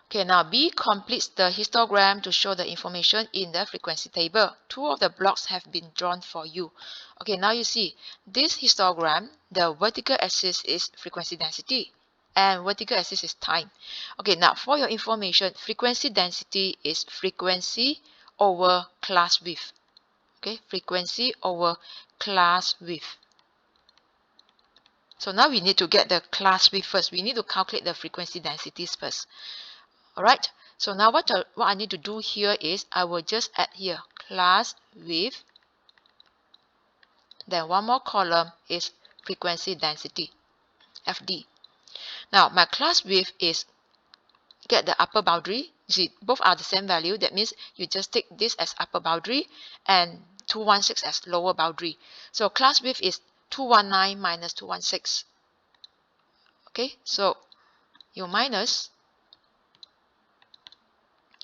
A: Okay, now B completes the histogram to show the information in the frequency table. 2 of the blocks have been drawn for you. Okay, now you see this histogram, the vertical axis is frequency density and vertical axis is time. Okay, now for your information, frequency density is frequency over class width. Okay, frequency over class width. So now we need to get the class width first. We need to calculate the frequency densities first. Alright, so now what I need to do here is I will just add here class width. Then one more column is frequency density, FD. Now my class width is get the upper boundary. You see, both are the same value. That means you just take this as upper boundary and 216 as lower boundary. So class width is 219 minus 216. Okay, so you minus,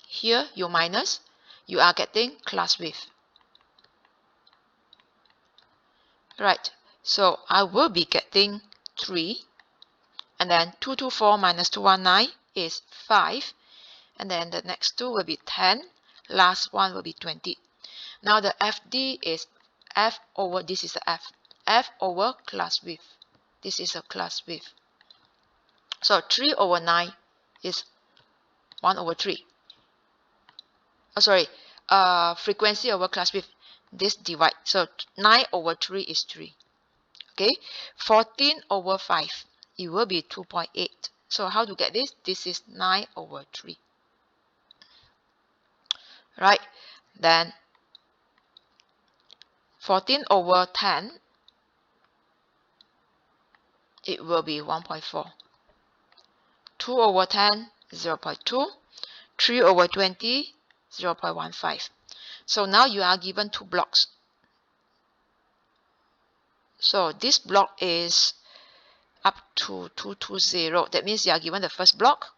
A: here you minus, you are getting class width. Right, so I will be getting 3, and then 224 minus 219 is 5, and then the next two will be 10, last one will be 20. Now the FD is F over, this is the F over class width. This is a class width. So 3 over 9 is 1 over 3. Oh, sorry, frequency over class width. This divide. So 9 over 3 is 3. Okay, 14 over 5. It will be 2.8. So how to get this? This is 9 over 3. Right, then 14 over 10. It will be 1.4. 2 over 10, 0.2. 3 over 20, 0.15. So now you are given 2 blocks. So this block is up to 220. That means you are given the first block.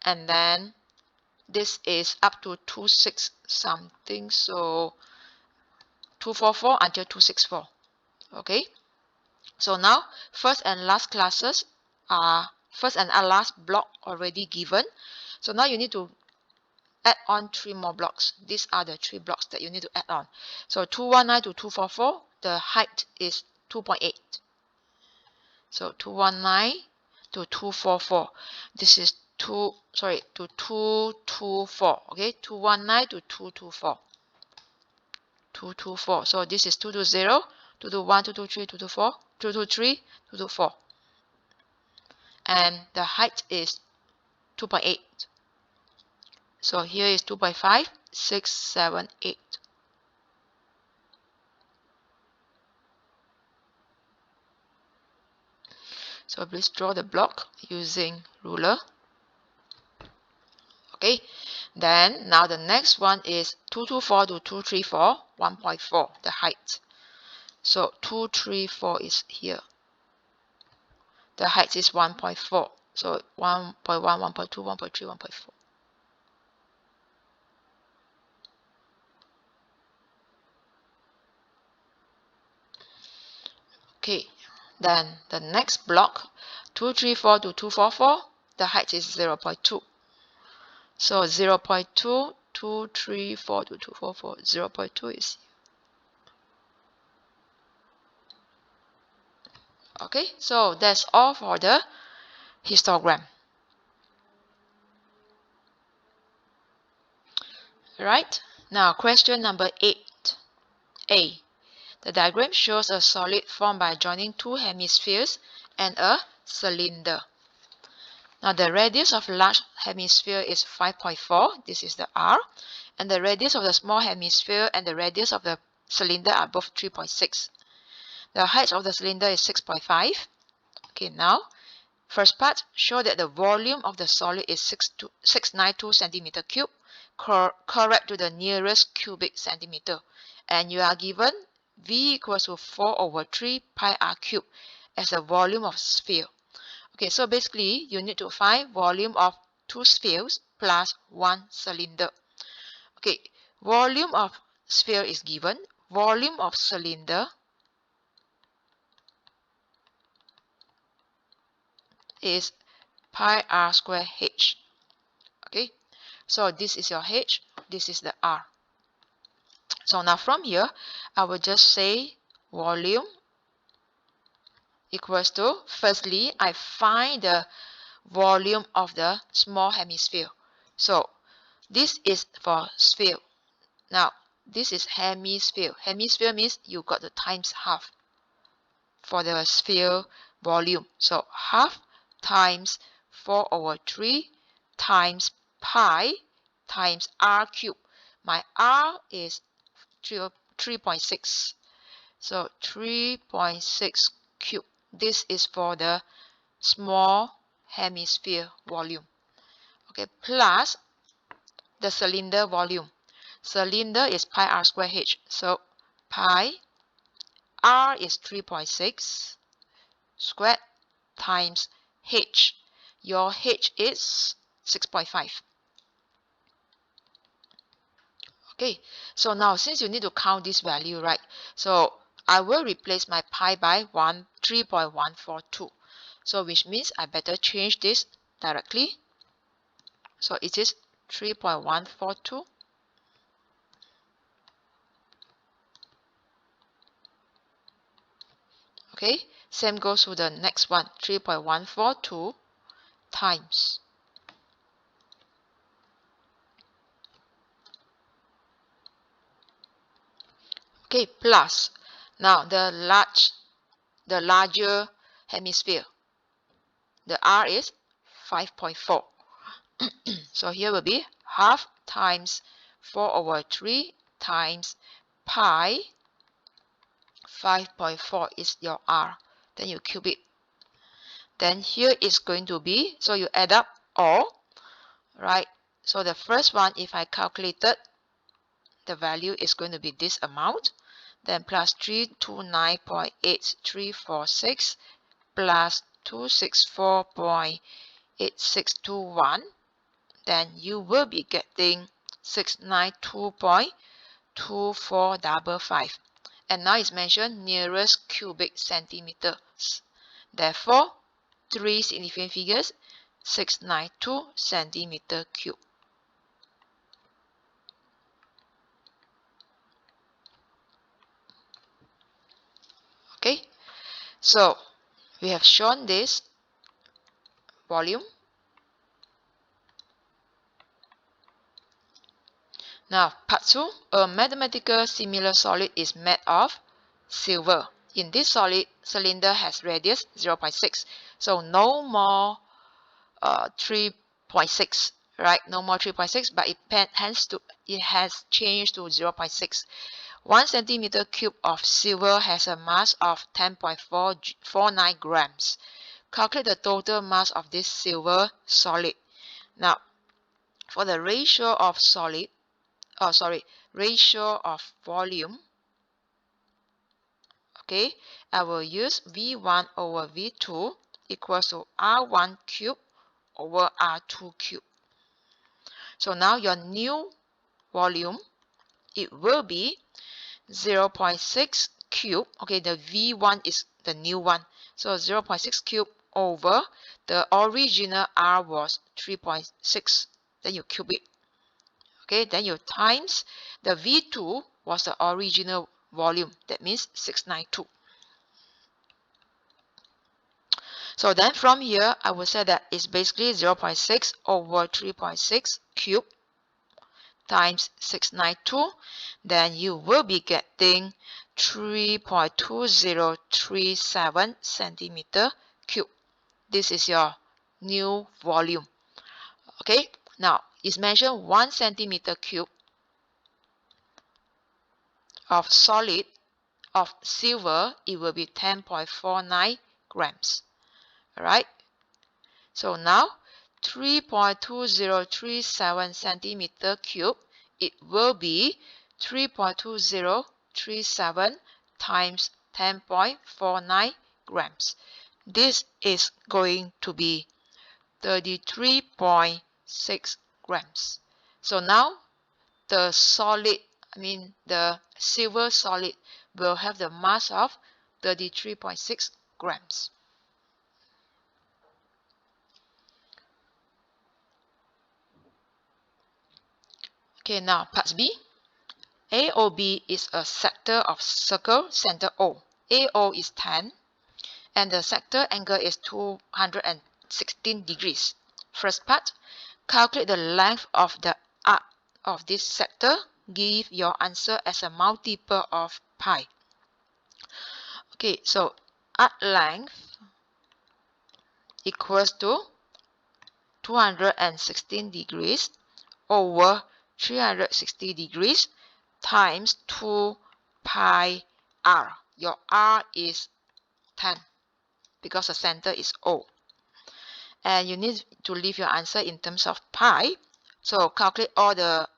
A: And then this is up to 26 something. So 244 until 264. Okay. So now first and last classes are first and last block already given. So now you need to add on 3 more blocks. These are the 3 blocks that you need to add on. So 219 to 244, the height is 2.8. So 219 to 244. This is to 224. Okay, 219 to 224. 224. So this is 220, 221, 223, 224, 223, 224. And the height is 2.8. So here is 2.5, 6, 7, 8. So please draw the block using ruler. Okay, then now the next one is 224 to 234, 1.4, the height. So 234 is here. The height is 1.4. So 1.1, 1.2, 1.3, 1.4. Okay, then the next block, 234 to 244, the height is 0.2. So 0.2, 234 to 244, 0.2 is here. Okay, so that's all for the histogram. Right, now question number 8. A. The diagram shows a solid formed by joining 2 hemispheres and a cylinder. Now the radius of large hemisphere is 5.4. This is the R. And the radius of the small hemisphere and the radius of the cylinder are both 3.6. The height of the cylinder is 6.5. Okay, now first part, show that the volume of the solid is 692 centimeter cube, correct to the nearest cubic centimeter. And you are given V equals to 4 over 3 pi r cube as the volume of sphere. Okay, so basically you need to find volume of 2 spheres plus 1 cylinder. Okay, volume of sphere is given. Volume of cylinder is pi r square h. Okay, so this is your h, this is the r. So now from here, I will just say volume equals to, firstly, I find the volume of the small hemisphere. So this is for sphere. Now this is hemisphere. Hemisphere means you got the times half for the sphere volume. So half times 4 over 3 times pi times r cube. My r is 3.6. So 3.6 cube. This is for the small hemisphere volume. Okay, plus the cylinder volume. Cylinder is pi r square h. So pi r is 3.6 squared times h. Your h is 6.5. Okay, so now since you need to count this value, right? So I will replace my pi by 3.142. So which means I better change this directly. So it is 3.142. Okay, same goes to the next one, 3.142 times. Okay, plus now the larger hemisphere. The R is 5.4. So here will be half times 4 over 3 times pi. 5.4 is your R. Then you cube it. Then here is going to be, so you add up all, right? So the first one, if I calculated, the value is going to be this amount. Then plus 329.8346 plus 264.8621. Then you will be getting 692.2455. And now it's mentioned nearest cubic centimeters. Therefore, 3 significant figures, 692 centimeter cube. Okay, so we have shown this volume. Now, part 2, a mathematical similar solid is made of silver. In this solid, cylinder has radius 0.6. So no more 3.6, right? No more 3.6, but it has changed to 0.6. 1 centimeter cube of silver has a mass of 10.449 grams. Calculate the total mass of this silver solid. Now, for the ratio of ratio of volume, okay, I will use V1 over V2 equals to R1 cube over R2 cube. So now your new volume, it will be 0.6 cube. Okay, the V1 is the new one. So 0.6 cube over the original R was 3.6. Then you cube it. Okay, then you times the V2 was the original volume. That means 692. So then from here, I will say that it's basically 0.6 over 3.6 cube times 692. Then you will be getting 3.2037 centimeter cube. This is your new volume. Okay, now it's mentioned 1 centimeter cube of solid of silver, it will be 10.49 grams. Alright, so now 3.2037 centimeter cube, it will be 3.2037 times 10.49 grams. This is going to be 33.6 grams. So now the solid, the silver solid will have the mass of 33.6 grams. Okay, now part B. AOB is a sector of circle center O. AO is 10 and the sector angle is 216 degrees. First part, calculate the length of the arc of this sector. Give your answer as a multiple of pi. Okay, so arc length equals to 216 degrees over 360 degrees times 2 pi r. Your r is 10 because the center is O. And you need to leave your answer in terms of pi. So calculate all the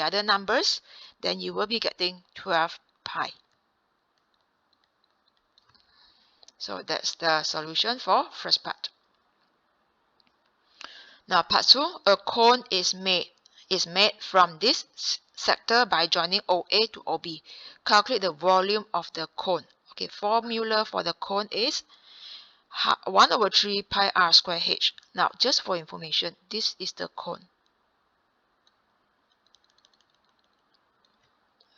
A: other numbers, then you will be getting 12 pi. So that's the solution for first part. Now part 2, a cone is made from this sector by joining OA to OB. Calculate the volume of the cone. Okay, formula for the cone is 1 over 3 pi r square h. Now just for information, this is the cone.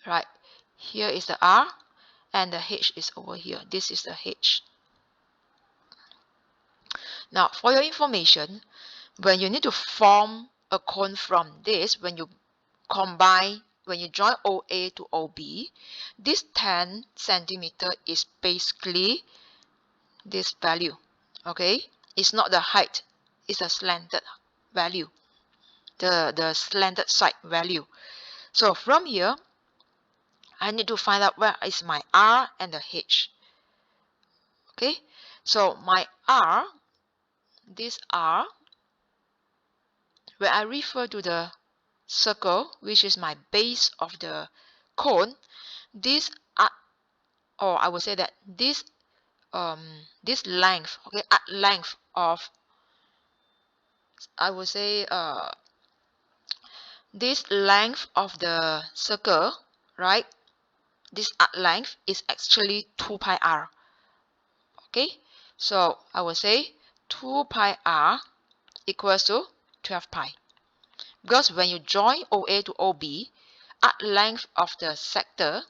A: Right, here is the r and the h is over here. This is the h. Now for your information, when you need to form a cone from this, when you join OA to OB, this 10 centimeter is basically this value. Okay, it's not the height, it's a slanted value, the slanted side value. So from here, I need to find out where is my r and the h. Okay, so my r, this r, when I refer to the circle, which is my base of the cone, this or I would say that this length, okay, arc length of, I would say this length of the circle, right? This arc length is actually 2 pi r. Okay, so I will say 2 pi r equals to 12 pi. Because when you join OA to OB, arc length of the sector,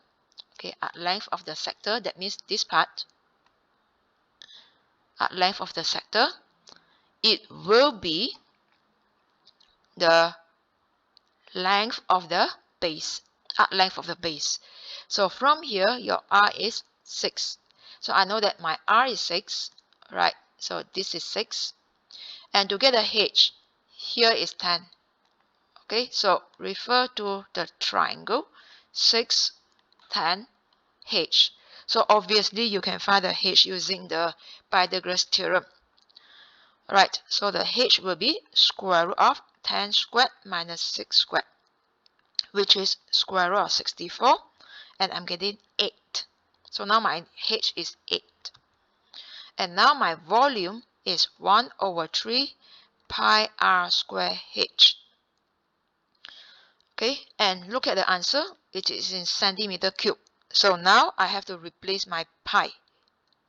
A: okay, arc length of the sector, that means this part, arc length of the sector, it will be the length of the base, arc length of the base. So from here, your r is 6. So I know that my r is 6, right? So this is 6. And to get the h, here is 10. Okay, so refer to the triangle 6, 10, h. So obviously you can find the h using the Pythagoras theorem. Right, so the h will be square root of 10 squared minus 6 squared, which is square root of 64, and I'm getting 8. So now my h is 8. And now my volume is 1 over 3 pi r square h. Okay, and look at the answer, it is in centimeter cube. So now I have to replace my pi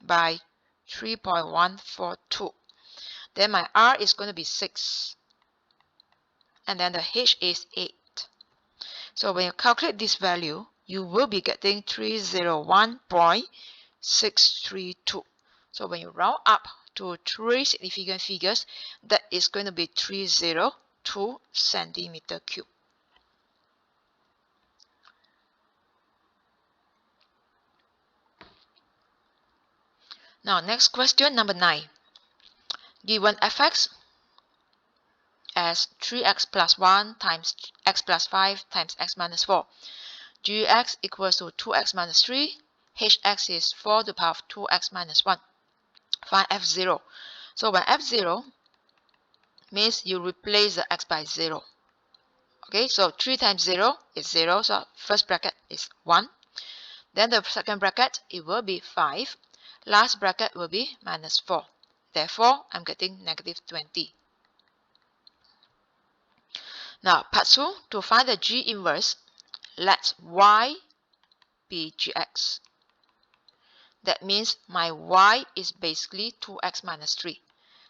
A: by 3.142. Then my r is going to be 6. And then the h is 8. So when you calculate this value, you will be getting 301.632. So when you round up to 3 significant figures, that is going to be 302 centimeter cube. Now next question, number 9. Given fx as 3x plus 1 times x plus 5 times x minus 4. Gx equals to 2x minus 3. Hx is 4 to the power of 2x minus 1. Find f0. So when f0 means you replace the x by 0. Okay, so 3 times 0 is 0. So first bracket is 1. Then the second bracket, it will be 5. Last bracket will be minus 4. Therefore, I'm getting negative 20. Now, part 2, to find the G inverse, let y be gx. That means my y is basically 2x minus 3.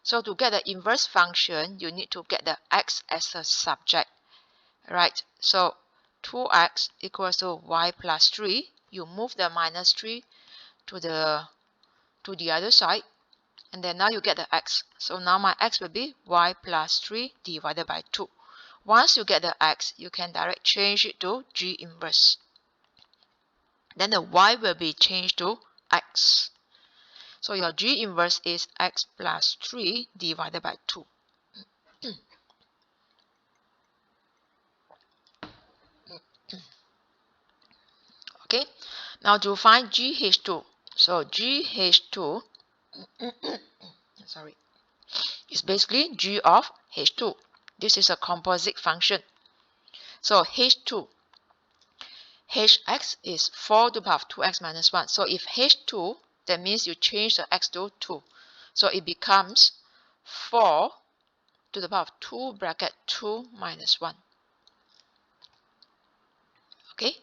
A: So to get the inverse function, you need to get the x as a subject. Right, so 2x equals to y plus 3. You move the minus 3 to the other side. And then now you get the x. So now my x will be y plus 3 divided by 2. Once you get the x, you can direct change it to G inverse. Then the y will be changed to x. So your G inverse is x plus 3 divided by 2. Okay, now to find GH2. So GH2 sorry, is basically G of H2. This is a composite function. So H2, Hx is 4 to the power of 2x minus 1. So if H2, that means you change the x to 2. So it becomes 4 to the power of 2 bracket 2 minus 1. Okay?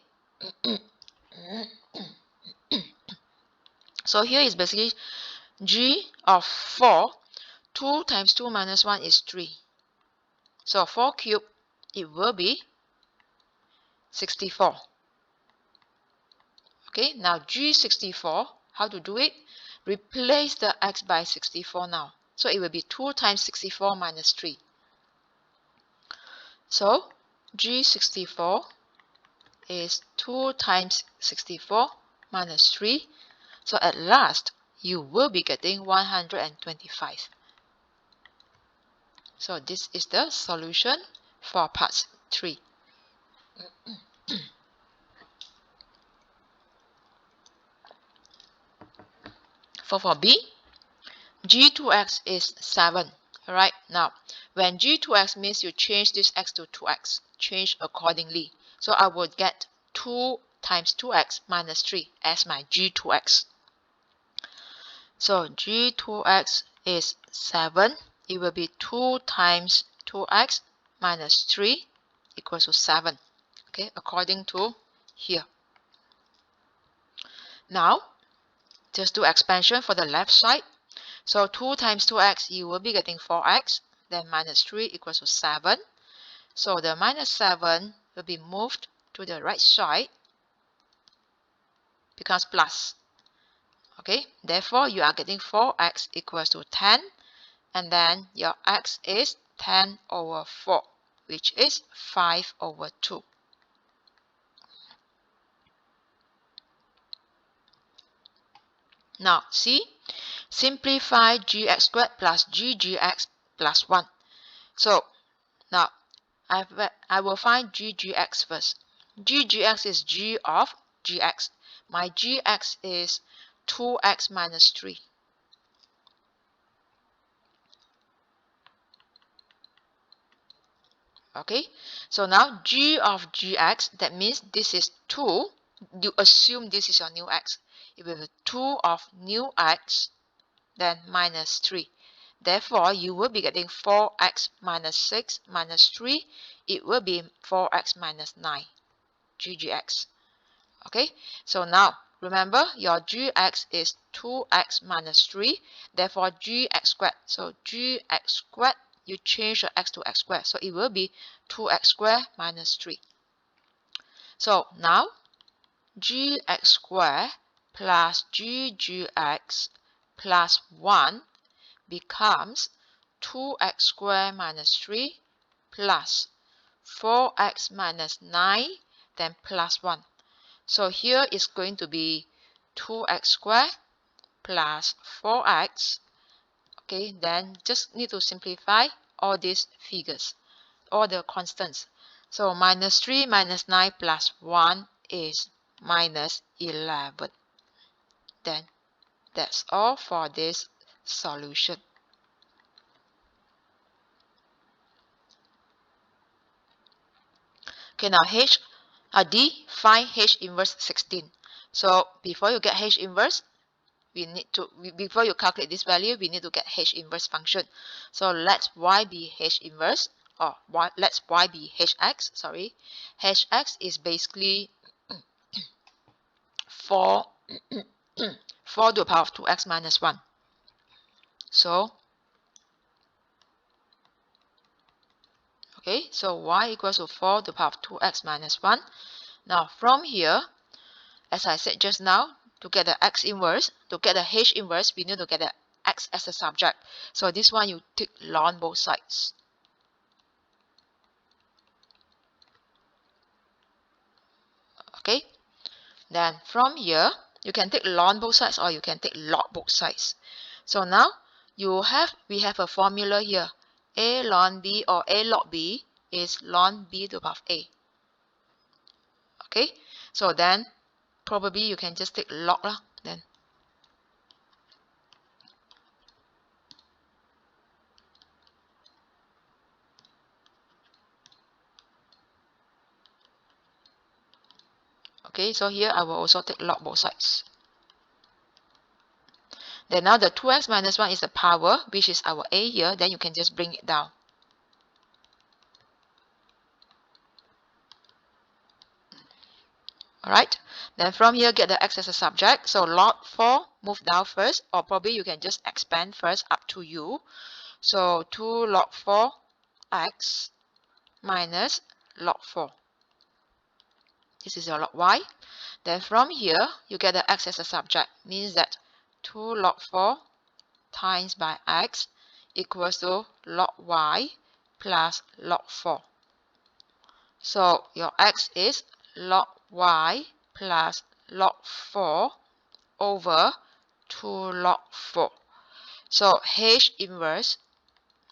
A: So here is basically G of 4. 2 times 2 minus 1 is 3. So 4 cubed, it will be 64. Okay, now G64, how to do it? Replace the x by 64 now. So it will be 2 times 64 minus 3. So G64 is 2 times 64 minus 3. So at last, you will be getting 125. So this is the solution for part 3. For B, G2x is 7. Alright, now when G2x means you change this x to 2x, change accordingly. So I would get 2 times 2x minus 3 as my G2x. So G2x is 7. It will be 2 times 2x minus 3 equals to 7. Okay, according to here. Now, just do expansion for the left side. So 2 times 2x, you will be getting 4x. Then minus 3 equals to 7. So the minus 7 will be moved to the right side. Becomes plus. Okay, therefore you are getting 4x equals to 10. And then your x is 10 over 4, which is 5 over 2. Now, see, simplify gx squared plus ggx plus 1. So, now, I will find ggx first. Ggx is g of gx. My gx is 2x minus 3. Okay, so now g of gx, that means this is 2. You assume this is your new x. It will be 2 of new x, then minus 3. Therefore, you will be getting 4x minus 6 minus 3. It will be 4x minus 9, ggx. Okay, so now, remember, your gx is 2x minus 3. Therefore, gx squared. So, gx squared, you change the x to x squared. So, it will be 2x squared minus 3. So, now, gx squared plus ggx plus 1 becomes 2x squared minus 3 plus 4x minus 9, then plus 1. So here is going to be 2x squared plus 4x. Okay, then just need to simplify. all these figures, all the constants. So minus 3 minus 9 plus 1 is minus 11. Then that's all for this solution. Okay, now D, find H inverse 16. So before you get H inverse, before you calculate this value, we need to get H inverse function. So let Y be H inverse, or let's Y be Hx, sorry. Hx is basically 4, 4 to the power of 2x minus 1. So, okay, so Y equals to 4 to the power of 2x minus 1. Now, from here, as I said just now, to get the x inverse, to get the H inverse, we need to get the x as a subject. So this one you take ln both sides. Okay, then from here, you can take ln both sides or you can take log both sides. So now we have a formula here. A ln b or a log b is ln b to the power of a. Okay, so then probably you can just take log lah. Then okay, so here I will also take log both sides. Then now the 2x minus 1 is the power, which is our a here. Then you can just bring it down. Alright, then from here get the x as a subject. So log 4, move down first, or probably you can just expand first, up to you. So 2 log 4 x minus log 4. This is your log y. Then from here, you get the x as a subject. Means that 2 log 4 times by x equals to log y plus log 4. So your x is log y plus log 4 over 2 log 4. So H inverse,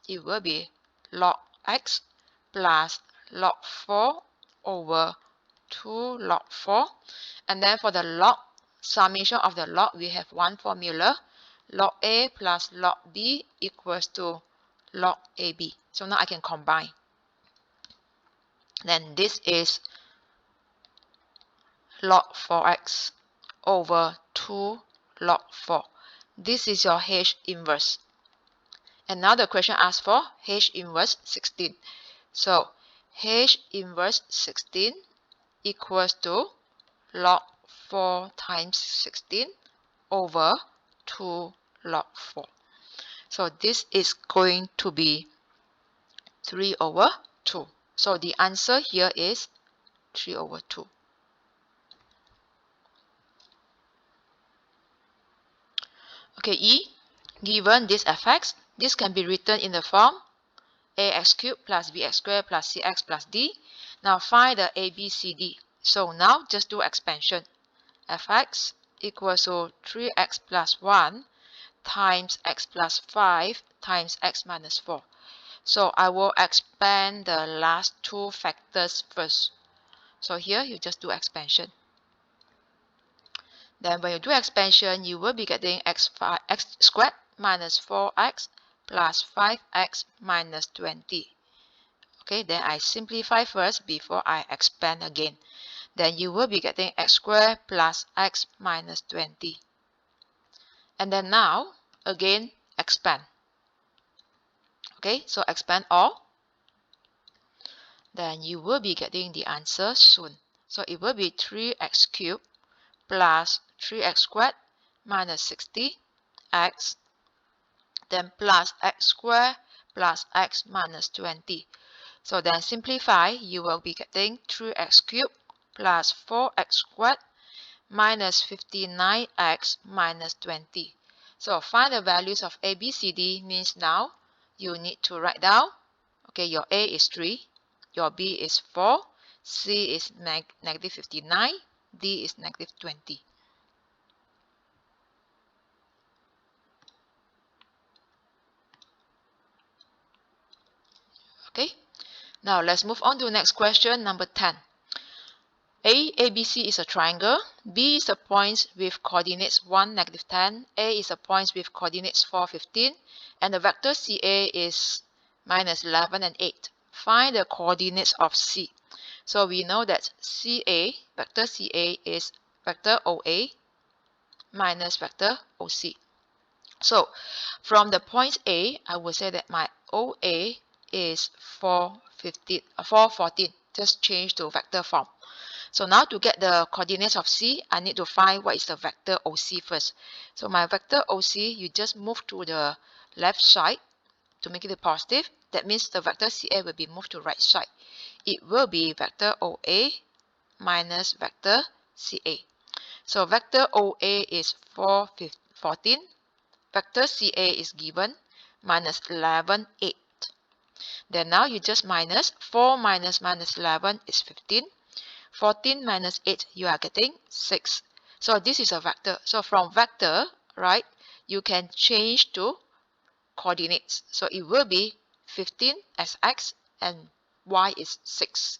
A: it will be log x plus log 4 over 2 log 4. And then for the log, summation of the log, we have one formula. Log a plus log b equals to log ab. So now I can combine. Then this is log 4x over 2 log 4. This is your H inverse. And now the question asks for H inverse 16. So H inverse 16 equals to log 4 times 16 over 2 log 4. So this is going to be 3 over 2. So the answer here is 3 over 2. Okay, E, given this fx, this can be written in the form ax cubed plus bx squared plus cx plus d. Now find the a, b, c, d. So now just do expansion. Fx equals to 3x plus 1 times x plus 5 times x minus 4. So I will expand the last two factors first. So here you just do expansion. Then when you do expansion, you will be getting x squared minus 4x plus 5x minus 20. Okay, then I simplify first before I expand again. Then you will be getting x squared plus x minus 20. And then now, again, expand. Okay, so expand all. Then you will be getting the answer soon. So it will be 3x cubed plus 3x squared minus 60x, then plus x squared plus x minus 20. So then simplify, you will be getting 3x cubed plus 4x squared minus 59x minus 20. So find the values of a, b, c, d means now you need to write down, okay, your a is 3, your b is 4, c is negative 59, d is negative 20. Okay, now let's move on to the next question, number 10. ABC is a triangle, B is a point with coordinates 1, -10, A is a point with coordinates 4, 15, and the vector CA is -11 and 8. Find the coordinates of C. So we know that vector CA is vector OA minus vector OC. So from the point A, I will say that my OA is 4, 15, 4, 14. Just change to vector form. So now to get the coordinates of C, I need to find what is the vector OC first. So my vector OC, you just move to the left side to make it positive. That means the vector CA will be moved to right side. It will be vector OA minus vector CA. So vector OA is 4, 14. Vector CA is given minus 11, 8. Then now you just minus 4 minus 11 is 15. 14 minus 8, you are getting 6. So this is a vector. So from vector, right, you can change to coordinates. So it will be 15 as x and y is 6.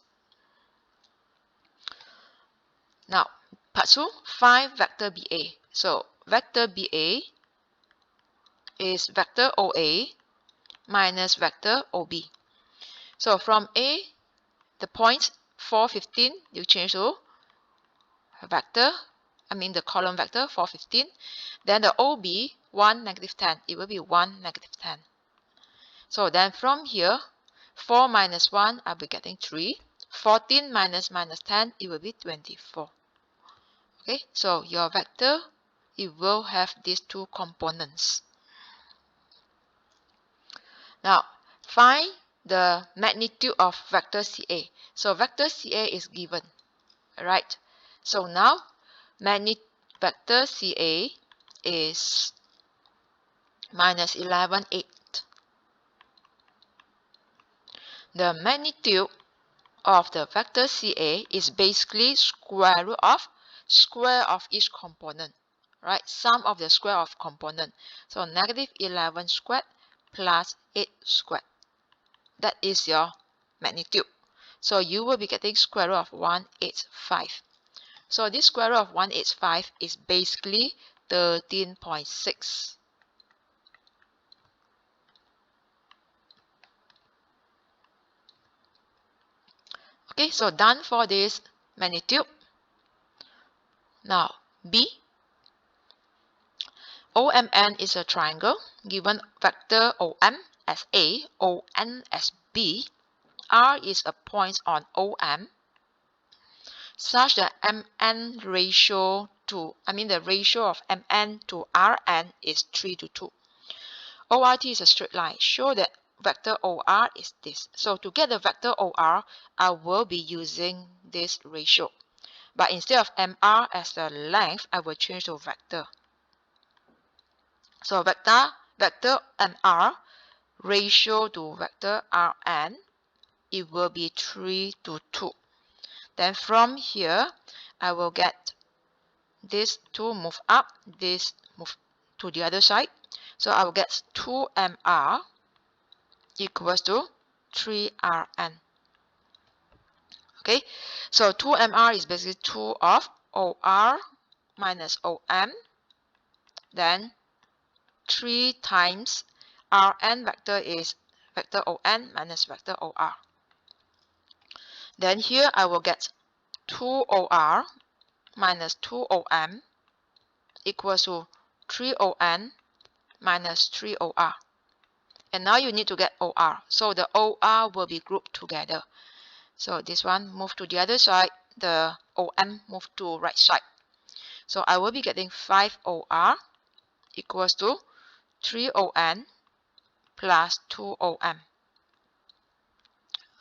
A: Now, part 2, find vector BA. So vector BA is vector OA minus vector OB. So from A, the point 4, 15, you change to vector, the column vector 4, 15. Then the OB 1, -10, it will be 1, -10. So then from here, 4 minus 1, I'll be getting 3. 14 minus 10, it will be 24. Okay, so your vector, it will have these two components. Now, find the magnitude of vector CA. So vector CA is given, right? So now, vector CA is minus 11, 8. The magnitude of the vector CA is basically square root of each component, right? Sum of the square of component. So negative 11 squared plus 8 squared. That is your magnitude. So you will be getting square root of 185. So this square root of 185 is basically 13.6. Okay, so done for this magnitude. Now, B. OMN is a triangle. Given vector OM as A, ON as B, R is a point on OM, such that MN ratio to, the ratio of MN to RN is 3 to 2. ORT is a straight line. Show that vector OR is this. So to get the vector OR, I will be using this ratio. But instead of MR as the length, I will change to vector. So vector MR ratio to vector RN, it will be 3 to 2. Then from here, I will get this 2 move up, this move to the other side. So I will get 2MR equals to 3RN. Okay, so 2MR is basically 2 of OR minus OM, then 3 times RN vector is vector ON minus vector OR. Then here I will get 2OR minus 2OM equals to 3ON minus 3OR. And now you need to get OR. So the OR will be grouped together. So this one move to the other side, the OM move to right side. So I will be getting 5OR equals to 3ON plus 2OM.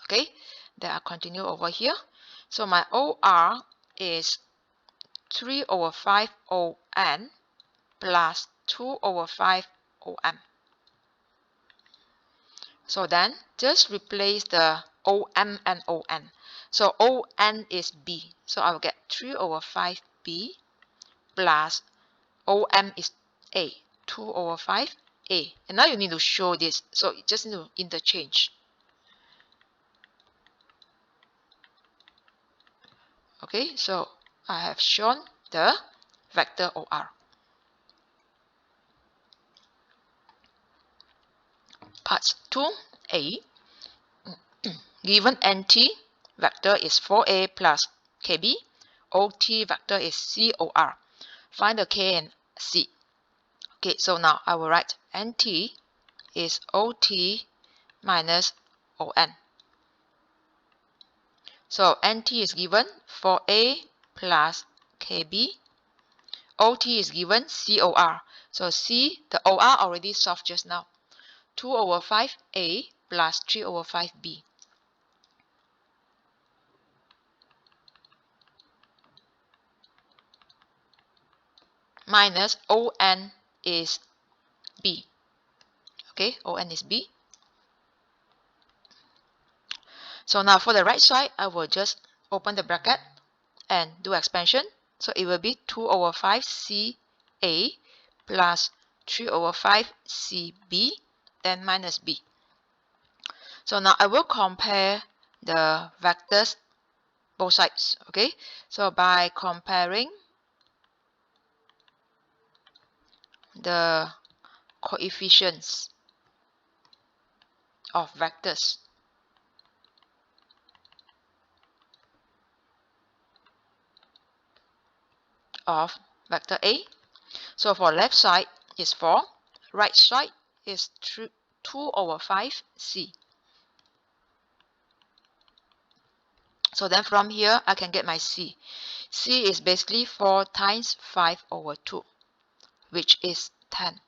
A: Okay, then I continue over here. So my OR is 3 over 5 ON plus 2 over 5 OM. So then just replace the OM and ON. So ON is B. So I will get 3 over 5B plus OM is A. 2 over 5A. And now you need to show this. So you just need to interchange. Okay, so I have shown the vector OR. Part 2a. Given NT, vector is 4a plus KB. OT vector is COR. Find the K and C. Okay, so now I will write NT is OT minus ON. So NT is given 4a plus KB. OT is given COR. So C, the OR already solved just now. 2 over 5a plus 3 over 5b. Minus ON is B. Okay, ON is B. So now for the right side, I will just open the bracket and do expansion. So it will be 2 over 5 CA plus 3 over 5 CB, then minus B. So now I will compare the vectors both sides. Okay, so by comparing the coefficients of vectors of vector A. So for left side is 4, right side is 2 over 5 C. So then from here I can get my C. C is basically 4 times 5 over 2, which is 10.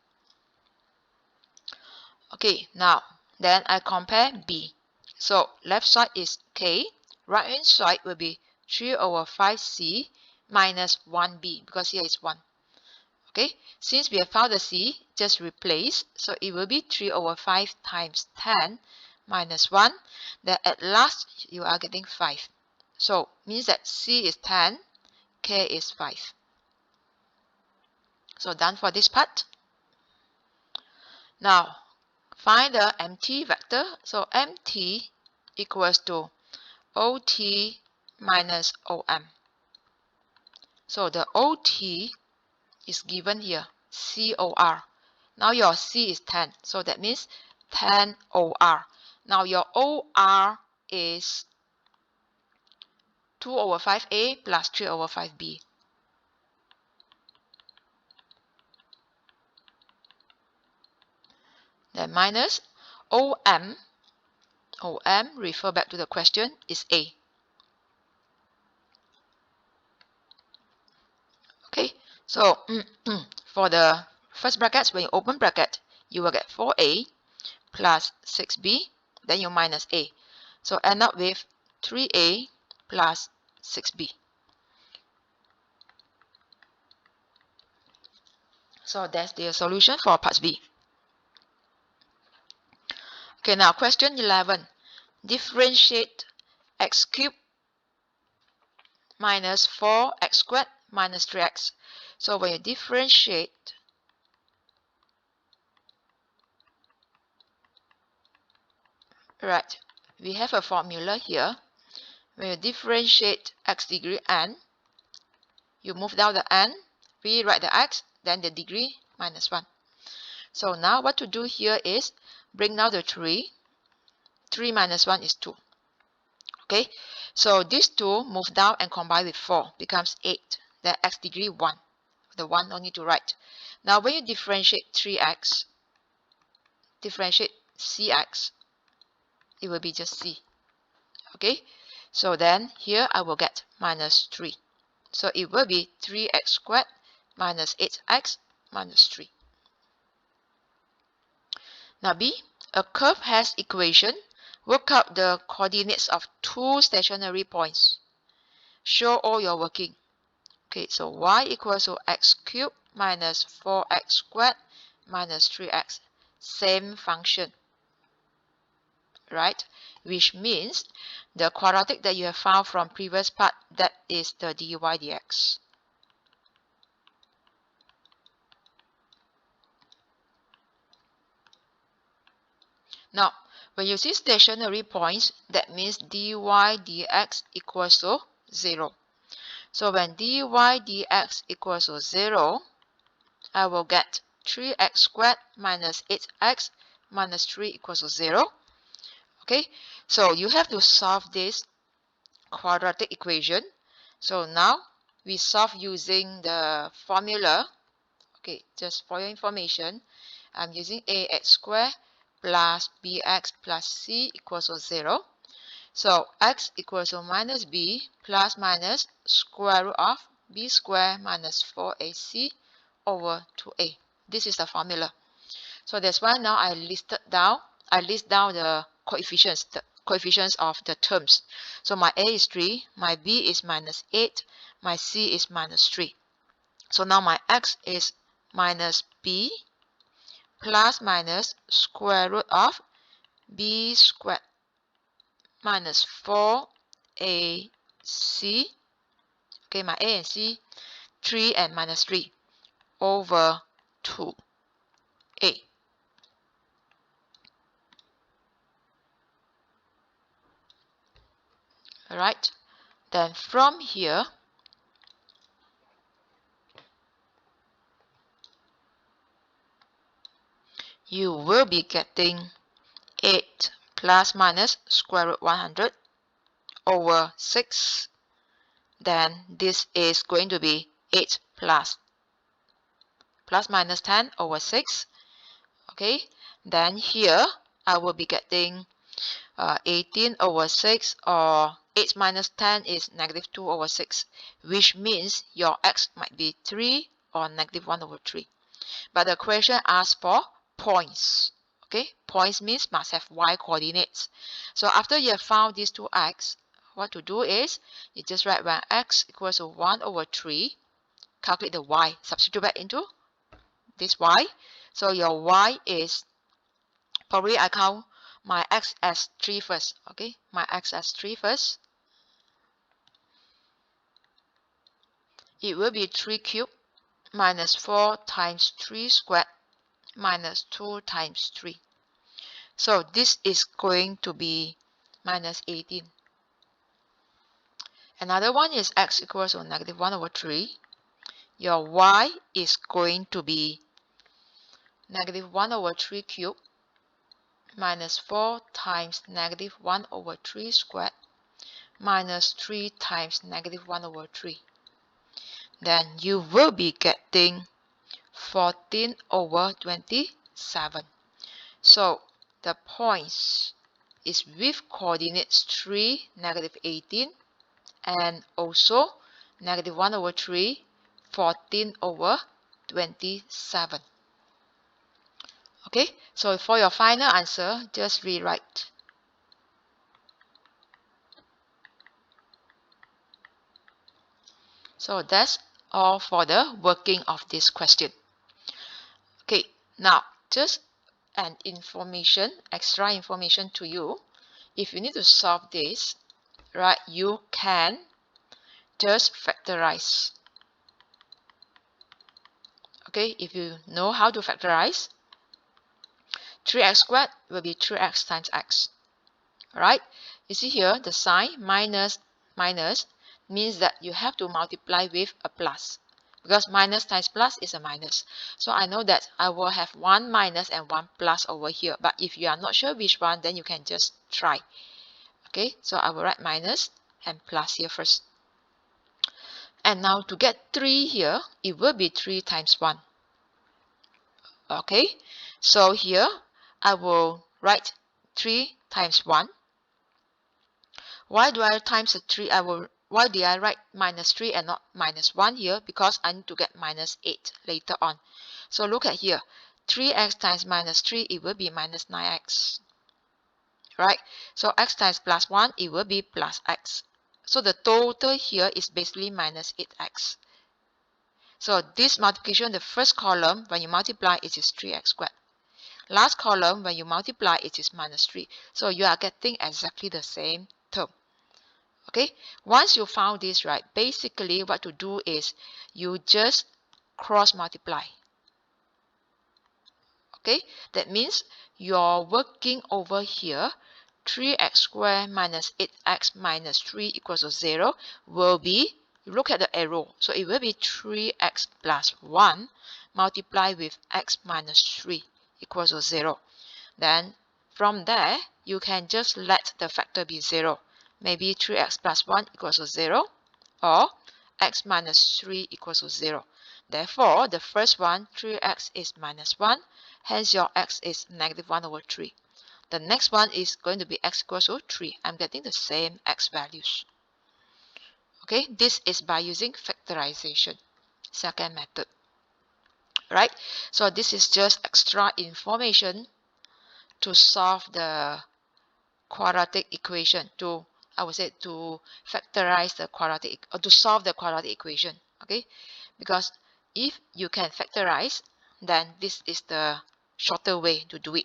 A: Okay, now then I compare B. So left side is K, right hand side will be 3 over 5C minus 1B, because here is 1. Okay, since we have found the C, just replace. So it will be 3 over 5 times 10 minus 1. Then at last you are getting 5. So means that C is 10, K is 5. So done for this part. Now find the MT vector. So MT equals to OT minus OM. So the OT is given here, COR. Now your C is 10, so that means 10 OR. Now your OR is 2 over 5A plus 3 over 5B. Then minus OM, refer back to the question, is A. Okay, so for the first brackets, when you open bracket, you will get 4A plus 6B, then you minus A. So end up with 3A plus 6B. So that's the solution for part B. Okay, now question 11. Differentiate x cubed minus 4x squared minus 3x. So when you differentiate, right, we have a formula here. When you differentiate x degree n, you move down the n, rewrite the x, then the degree minus 1. So now what to do here is bring down the 3. 3 minus 1 is 2. Okay, so these 2 move down and combine with 4, becomes 8. Then x degree 1. The 1 no need to write. Now when you differentiate 3x, differentiate cx, it will be just c. Okay, so then here I will get minus 3. So it will be 3x squared minus 8x minus 3. Now B, a curve has equation. Work out the coordinates of 2 stationary points. Show all your working. Okay, so y equals to x cubed minus 4x squared minus 3x. Same function, right? Which means the quadratic that you have found from previous part, that is the dy dx. Now, when you see stationary points, that means dy dx equals to 0. So when dy dx equals to 0, I will get 3x squared minus 8x minus 3 equals to 0. Okay, so you have to solve this quadratic equation. So now we solve using the formula. Okay, just for your information, I'm using ax squared plus bx plus c equals to 0. So x equals to minus b plus minus square root of b squared minus 4ac over 2a. This is the formula. So that's why now I list down the coefficients of the terms. So my a is 3, my b is minus 8, my c is minus 3. So now my x is minus b plus minus square root of b squared minus 4ac. Okay, my a and c, 3 and minus 3 over 2a. Alright, then from here, you will be getting 8 plus minus square root 100 over 6. Then this is going to be 8 plus minus 10 over 6. Okay, then here I will be getting 18 over 6, or 8 minus 10 is negative 2 over 6, which means your x might be 3 or negative 1 over 3. But the question asks for points. Okay, points means must have y coordinates. So after you have found these two x, what to do is you just write when x equals to 1 over 3, calculate the y, substitute back into this y. So your y is, probably I count my x as 3 first. Okay, my x as 3 first. It will be 3 cubed minus 4 times 3 squared minus 2 times 3. So this is going to be minus 18. Another one is x equals to negative 1 over 3. Your y is going to be negative 1 over 3 cubed minus 4 times negative 1 over 3 squared minus 3 times negative 1 over 3. Then you will be getting 14 over 27. So the points is with coordinates 3, negative 18, and also negative 1 over 3, 14 over 27. Okay, so for your final answer, just rewrite. So that's all for the working of this question. Okay, now just an information, extra information to you. If you need to solve this, right, you can just factorize. Okay, if you know how to factorize, 3x squared will be 3x times x. Alright, you see here the sign minus means that you have to multiply with a plus, because minus times plus is a minus. So I know that I will have one minus and one plus over here, but if you are not sure which one, then you can just try. Okay, so I will write minus and plus here first. And now to get 3 here, it will be 3 times 1. Okay, so here I will write 3 times 1. Why do I times the 3? Why did I write minus 3 and not minus 1 here? Because I need to get minus 8 later on. So look at here. 3x times minus 3, it will be minus 9x. Right? So x times plus 1, it will be plus x. So the total here is basically minus 8x. So this multiplication, the first column, when you multiply, it is 3x squared. Last column, when you multiply, it is minus 3. So you are getting exactly the same term. Okay, once you found this, right, basically what to do is you just cross multiply. Okay, that means you're working over here, 3x squared minus 8x minus 3 equals to 0 will be you look at the arrow. So it will be 3x plus 1 multiplied with x minus 3 equals to 0. Then from there, you can just let the factor be 0. Maybe 3x plus 1 equals to 0, or x minus 3 equals to 0. Therefore, the first one, 3x is minus 1. Hence, your x is negative 1 over 3. The next one is going to be x equals to 3. I'm getting the same x values. Okay, this is by using factorization, second method. Right? So this is just extra information to solve the quadratic equation, to factorize the quadratic, or to solve the quadratic equation. Okay, because if you can factorize, then this is the shorter way to do it.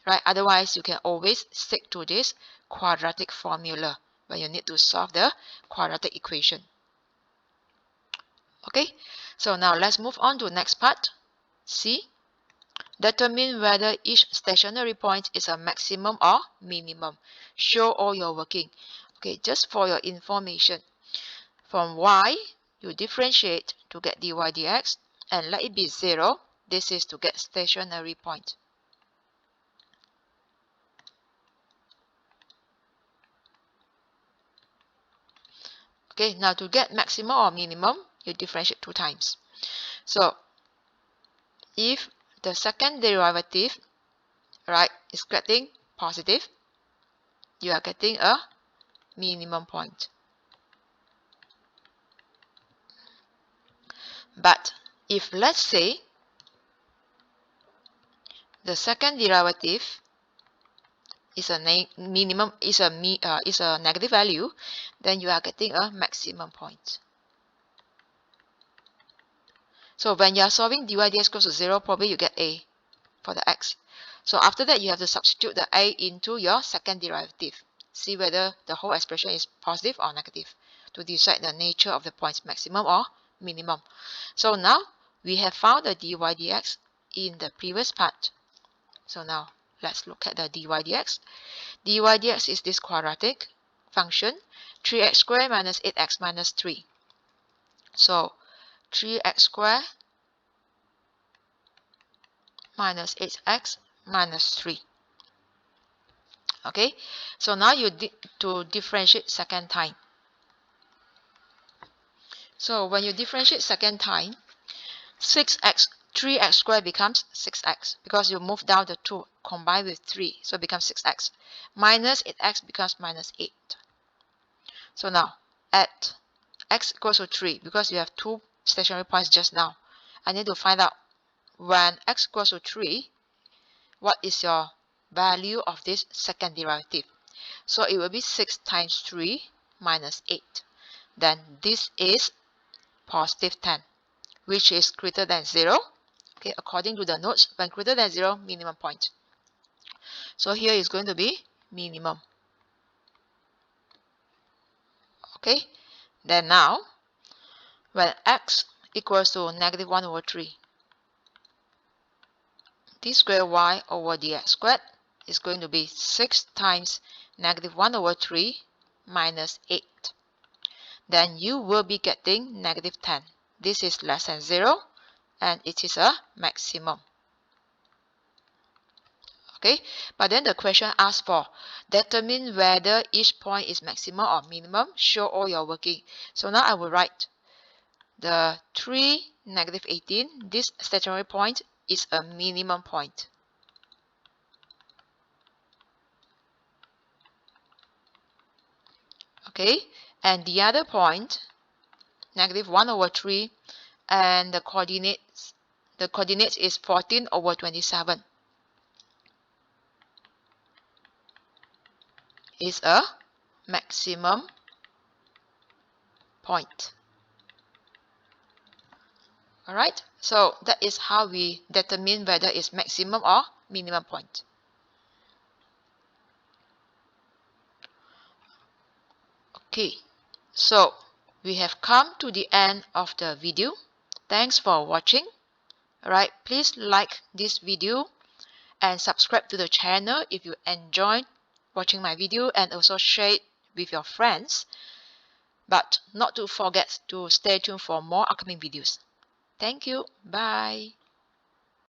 A: Right? Otherwise, you can always stick to this quadratic formula when you need to solve the quadratic equation. Okay, so now let's move on to the next part. C. Determine whether each stationary point is a maximum or minimum. Show all your working. Okay, just for your information, from y, you differentiate to get dy dx, and let it be 0. This is to get stationary point. Okay, now to get maximum or minimum, you differentiate 2 times. So if the second derivative, right, is getting positive, you are getting a minimum point. But if, let's say, the second derivative is a negative value, then you are getting a maximum point. So when you are solving dy dx equals to 0, probably you get a for the x. So after that, you have to substitute the a into your second derivative. See whether the whole expression is positive or negative to decide the nature of the point's maximum or minimum. So now we have found the dy dx in the previous part. So now let's look at the dy dx. dy dx is this quadratic function, 3x squared minus 8x minus 3. So 3x squared minus 8x minus 3. Okay, so now you to differentiate second time. So when you differentiate second time, 3x squared becomes 6x because you move down the 2 combined with 3, so it becomes 6x. Minus 8x becomes minus 8. So now at x equals to 3, because you have 2 stationary points just now, I need to find out when x equals to 3, what is your value of this second derivative. So it will be 6 times 3 minus 8. Then this is positive 10, which is greater than 0. Okay, according to the notes, when greater than 0, minimum point. So here is going to be minimum. Okay, then now, when x equals to negative 1 over 3, d squared y over dx squared is going to be 6 times negative 1 over 3 minus 8. Then you will be getting negative 10. This is less than 0, and it is a maximum. Okay, but then the question asks for determine whether each point is maximum or minimum. Show all your working. So now I will write the 3, negative 18. This stationary point is a minimum point. Okay, and the other point, negative 1 over 3, and the coordinates is 14 over 27. Is a maximum point. Alright, so that is how we determine whether it's maximum or minimum point. Okay, so we have come to the end of the video. Thanks for watching. Alright, please like this video and subscribe to the channel if you enjoyed watching my video, and also share it with your friends. But not to forget to stay tuned for more upcoming videos. Thank you. Bye.